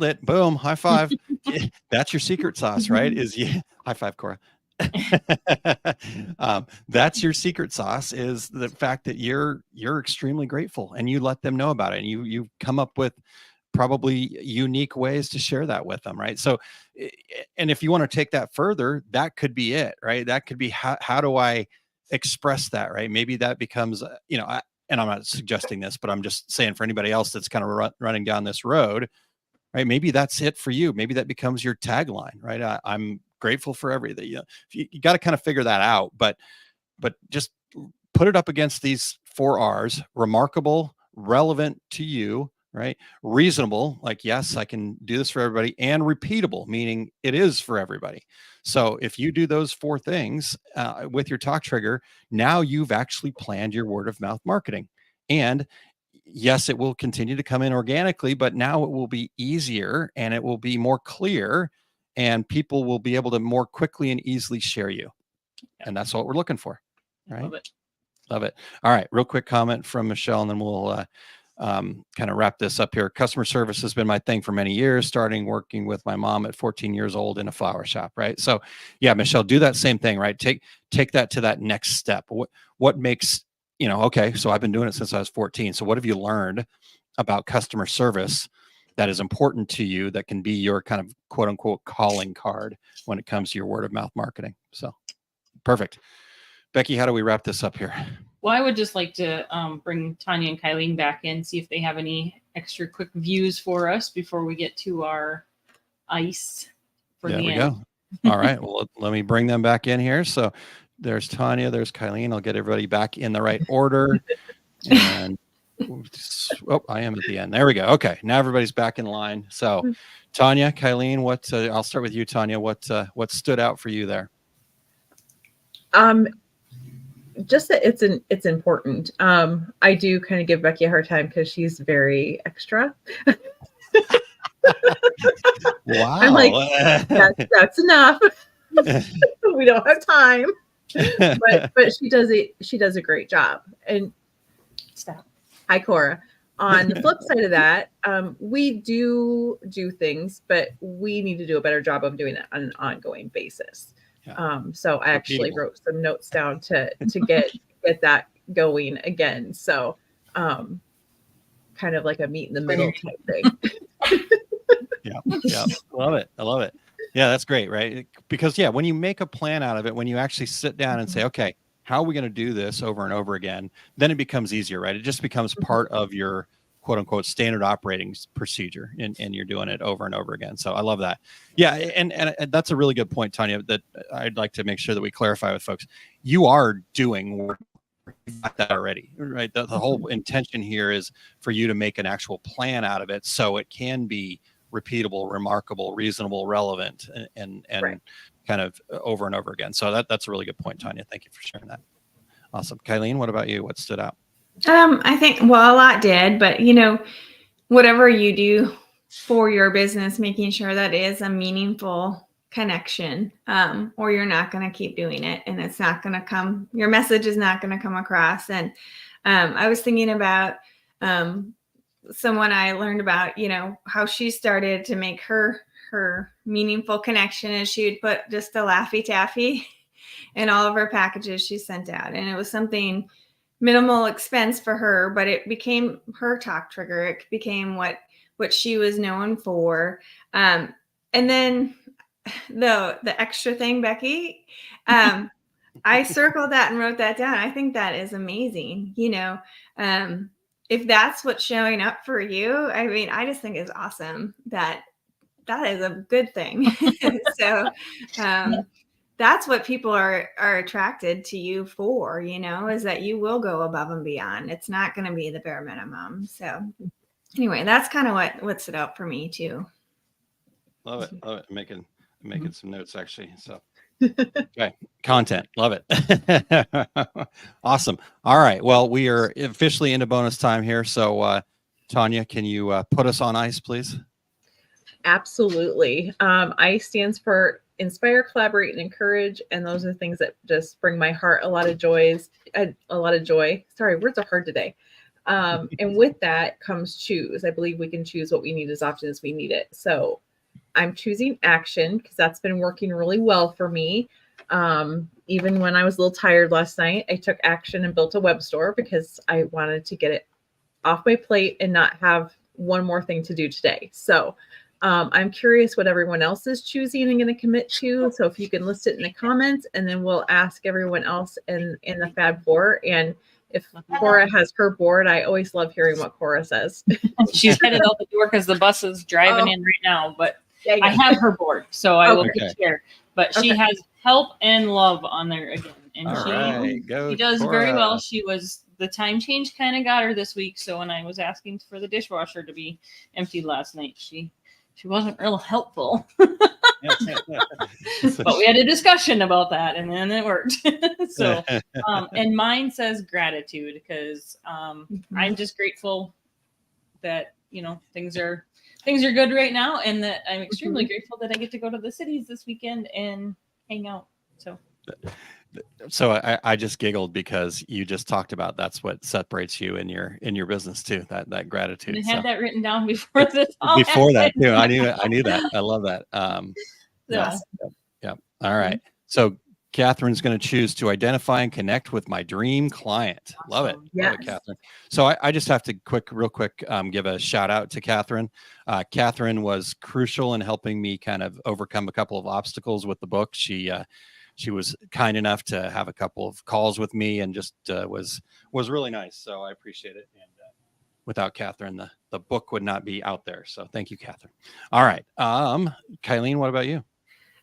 it. Boom. High five. That's your secret sauce, right? High five, Cora. That's your secret sauce, is the fact that you're extremely grateful and you let them know about it, and you come up with probably unique ways to share that with them, right? So, and if you want to take that further, that could be it, right? That could be how do I express that, right? Maybe that becomes, and I'm not suggesting this, but I'm just saying for anybody else that's kind of running down this road, right? Maybe that's it for you. Maybe that becomes your tagline, right? I'm grateful for everything. You got to kind of figure that out, but just put it up against these 4 R's: remarkable, relevant to you, right? Reasonable, like, yes, I can do this for everybody, and repeatable, meaning it is for everybody. So if you do those 4 things with your talk trigger, now you've actually planned your word of mouth marketing. And yes, it will continue to come in organically, but now it will be easier and it will be more clear, and people will be able to more quickly and easily share you. And that's what we're looking for, right? Love it. All right. Real quick comment from Michelle, and then we'll kind of wrap this up here. Customer service has been my thing for many years, starting working with my mom at 14 years old in a flower shop, right? So yeah, Michelle, do that same thing, right? Take that to that next step. What makes, okay, so I've been doing it since I was 14. So what have you learned about customer service that is important to you, that can be your kind of quote unquote calling card when it comes to your word of mouth marketing? So perfect. Becky, how do we wrap this up here? Well, I would just like to bring Tanya and Kylene back in, see if they have any extra quick views for us before we get to our ice for the end. There we go. All right. Well, let me bring them back in here. So there's Tanya, there's Kylene. I'll get everybody back in the right order. And I am at the end. There we go. Okay. Now everybody's back in line. So Tanya, Kylene, I'll start with you, Tanya. What stood out for you there? Just that it's important. I do kind of give Becky a hard time because she's very extra. Wow. I'm like, that's enough. We don't have time. But she does a great job. And stop. Hi, Cora. On the flip side of that, we do things, but we need to do a better job of doing it on an ongoing basis. Yeah. So I actually wrote some notes down to get that going again. So kind of like a meet in the middle type thing. Yeah. I love it. Yeah, that's great, right? Because when you make a plan out of it, when you actually sit down and say, okay, how are we going to do this over and over again? Then it becomes easier, right? It just becomes part of your quote unquote standard operating procedure, and you're doing it over and over again. So I love that. Yeah. And that's a really good point, Tanya, that I'd like to make sure that we clarify with folks. You are doing work that already, right? The whole intention here is for you to make an actual plan out of it, so it can be repeatable, remarkable, reasonable, relevant, and right, kind of over and over again. So that's a really good point, Tanya. Thank you for sharing that. Awesome. Kylene, what about you? What stood out? I think, well, a lot did, but whatever you do for your business, making sure that is a meaningful connection, or you're not going to keep doing it, and it's not going to come, your message is not going to come across. And I was thinking about someone I learned about, how she started to make her meaningful connection, and she would put just a Laffy Taffy in all of her packages she sent out. And it was something minimal expense for her, but it became her talk trigger. It became what she was known for. And then the extra thing, Becky, I circled that and wrote that down. I think that is amazing. If that's what's showing up for you, I mean, I just think it's awesome that is a good thing. So that's what people are attracted to you for, is that you will go above and beyond. It's not going to be the bare minimum. So anyway, that's kind of what stood out for me too. Love it. Love it. I'm making some notes actually. So okay. Content. Love it. Awesome. All right. Well, we are officially into bonus time here. So Tanya, can you put us on ice, please? Absolutely. ICE stands for inspire, collaborate, and encourage. And those are things that just bring my heart a lot of joy. Sorry, words are hard today. And with that comes choose. I believe we can choose what we need as often as we need it. So I'm choosing action because that's been working really well for me. Even when I was a little tired last night, I took action and built a web store because I wanted to get it off my plate and not have one more thing to do today. So I'm curious what everyone else is choosing and going to commit to. So if you can list it in the comments, and then we'll ask everyone else in the Fab Four. And if Cora has her board, I always love hearing what Cora says. She's headed out the door because the bus is driving in right now, but I have her board, so I will share. But she has help and love on there again. And she does Cora. very well. The time change kind of got her this week. So when I was asking for the dishwasher to be emptied last night, she wasn't real helpful. But we had a discussion about that, and then it worked. So, and mine says gratitude because I'm just grateful that things are good right now, and that I'm extremely grateful that I get to go to the cities this weekend and hang out. So I just giggled because you just talked about that's what separates you in your business too, that gratitude. And I had that written down before this. Before that too. I knew that. I love that. Yeah. All right. So Catherine's going to choose to identify and connect with my dream client. Awesome. Love it. Yes. Love it, Catherine. So I just have to real quick, give a shout out to Catherine. Catherine was crucial in helping me kind of overcome a couple of obstacles with the book. She was kind enough to have a couple of calls with me and just was really nice. So I appreciate it. And without Catherine, the book would not be out there. So thank you, Catherine. All right. Kylene, what about you?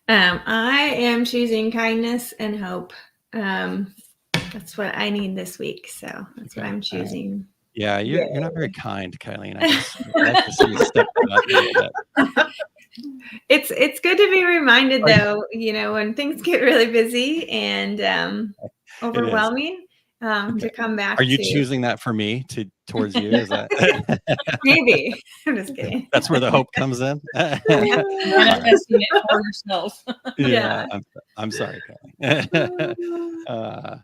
I am choosing kindness and hope. That's what I need this week. So that's what I'm choosing. Yeah, you're not very kind, Kylene. I like to see you step up a little bit. It's good to be reminded, though, when things get really busy and overwhelming, to come back. Are you choosing that for me towards you? Is that maybe? I'm just kidding. That's where the hope comes in. Manifesting it for yourself. Yeah. I'm sorry, Kylene.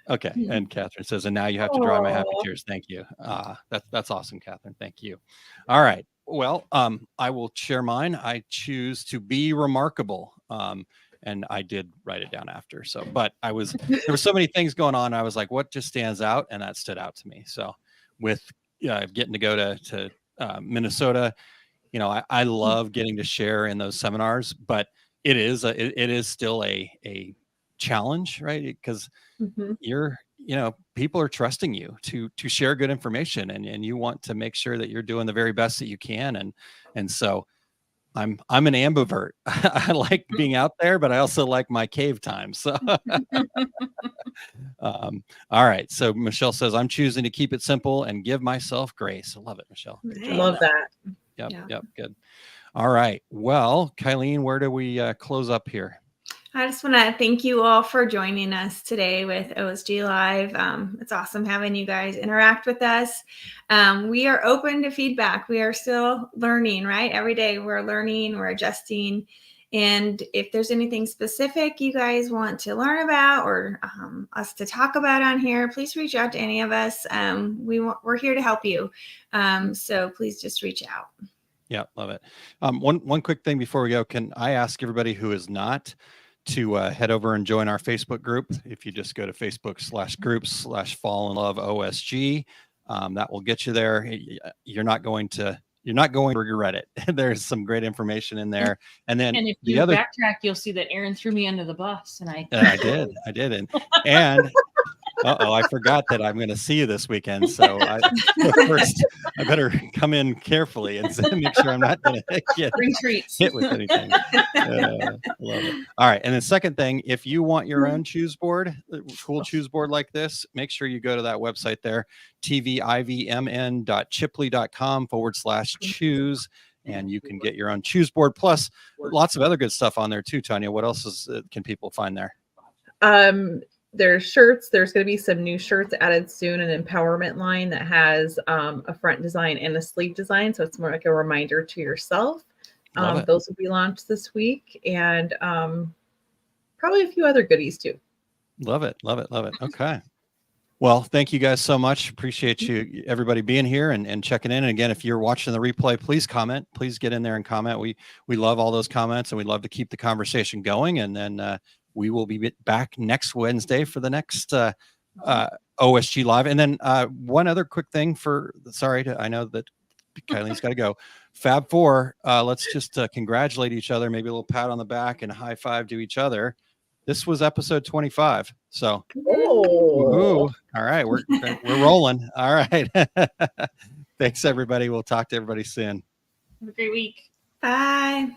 Okay. And Catherine says, and now you have to dry my happy tears. Thank you. That's awesome, Catherine. Thank you. All right. Well, I will share mine. I choose to be remarkable. And I did write it down after. So, but there were so many things going on. I was like, what just stands out? And that stood out to me. So with getting to go to Minnesota, I love getting to share in those seminars, but it is still a challenge, right? Because people are trusting you to share good information, and you want to make sure that you're doing the very best that you can. And so I'm an ambivert. I like being out there, but I also like my cave time. So, all right. So Michelle says, I'm choosing to keep it simple and give myself grace. I love it, Michelle. Love that. Yep. Good. All right. Well, Kylene, where do we close up here? I just want to thank you all for joining us today with OSG Live. It's awesome having you guys interact with us. We are open to feedback. We are still learning, right? Every day we're learning, we're adjusting. And if there's anything specific you guys want to learn about or us to talk about on here, please reach out to any of us. We're here to help you. So please just reach out. Yeah, love it. One quick thing before we go, can I ask everybody who is not to head over and join our Facebook group? If you just go to Facebook/groups/Fall in Love OSG, that will get you there. You're not going to regret it. There's some great information in there. And then if you backtrack, you'll see that Aaron threw me under the bus, and I did. And I forgot that I'm going to see you this weekend. So first, I better come in carefully and make sure I'm not going to get Bring treats. hit with anything. Love it. All right. And the second thing, if you want your own choose board, cool choose board like this, make sure you go to that website there, tvivmn.chipley.com/choose. And you can get your own choose board, plus lots of other good stuff on there too. Tanya, what else can people find there? There's shirts. There's going to be some new shirts added soon, an empowerment line that has a front design and a sleeve design. So it's more like a reminder to yourself. Those will be launched this week, and probably a few other goodies too. Love it. Love it. Love it. Okay. Well, thank you guys so much. Appreciate you, everybody being here and checking in. And again, if you're watching the replay, please comment. Please get in there and comment. We love all those comments, and we love to keep the conversation going. And then we will be back next Wednesday for the next OSG Live. And then one other quick thing I know that Kylene's got to go. Fab Four, let's just congratulate each other, maybe a little pat on the back and a high five to each other. This was episode 25. So, all right, we're rolling. All right. Thanks, everybody. We'll talk to everybody soon. Have a great week. Bye.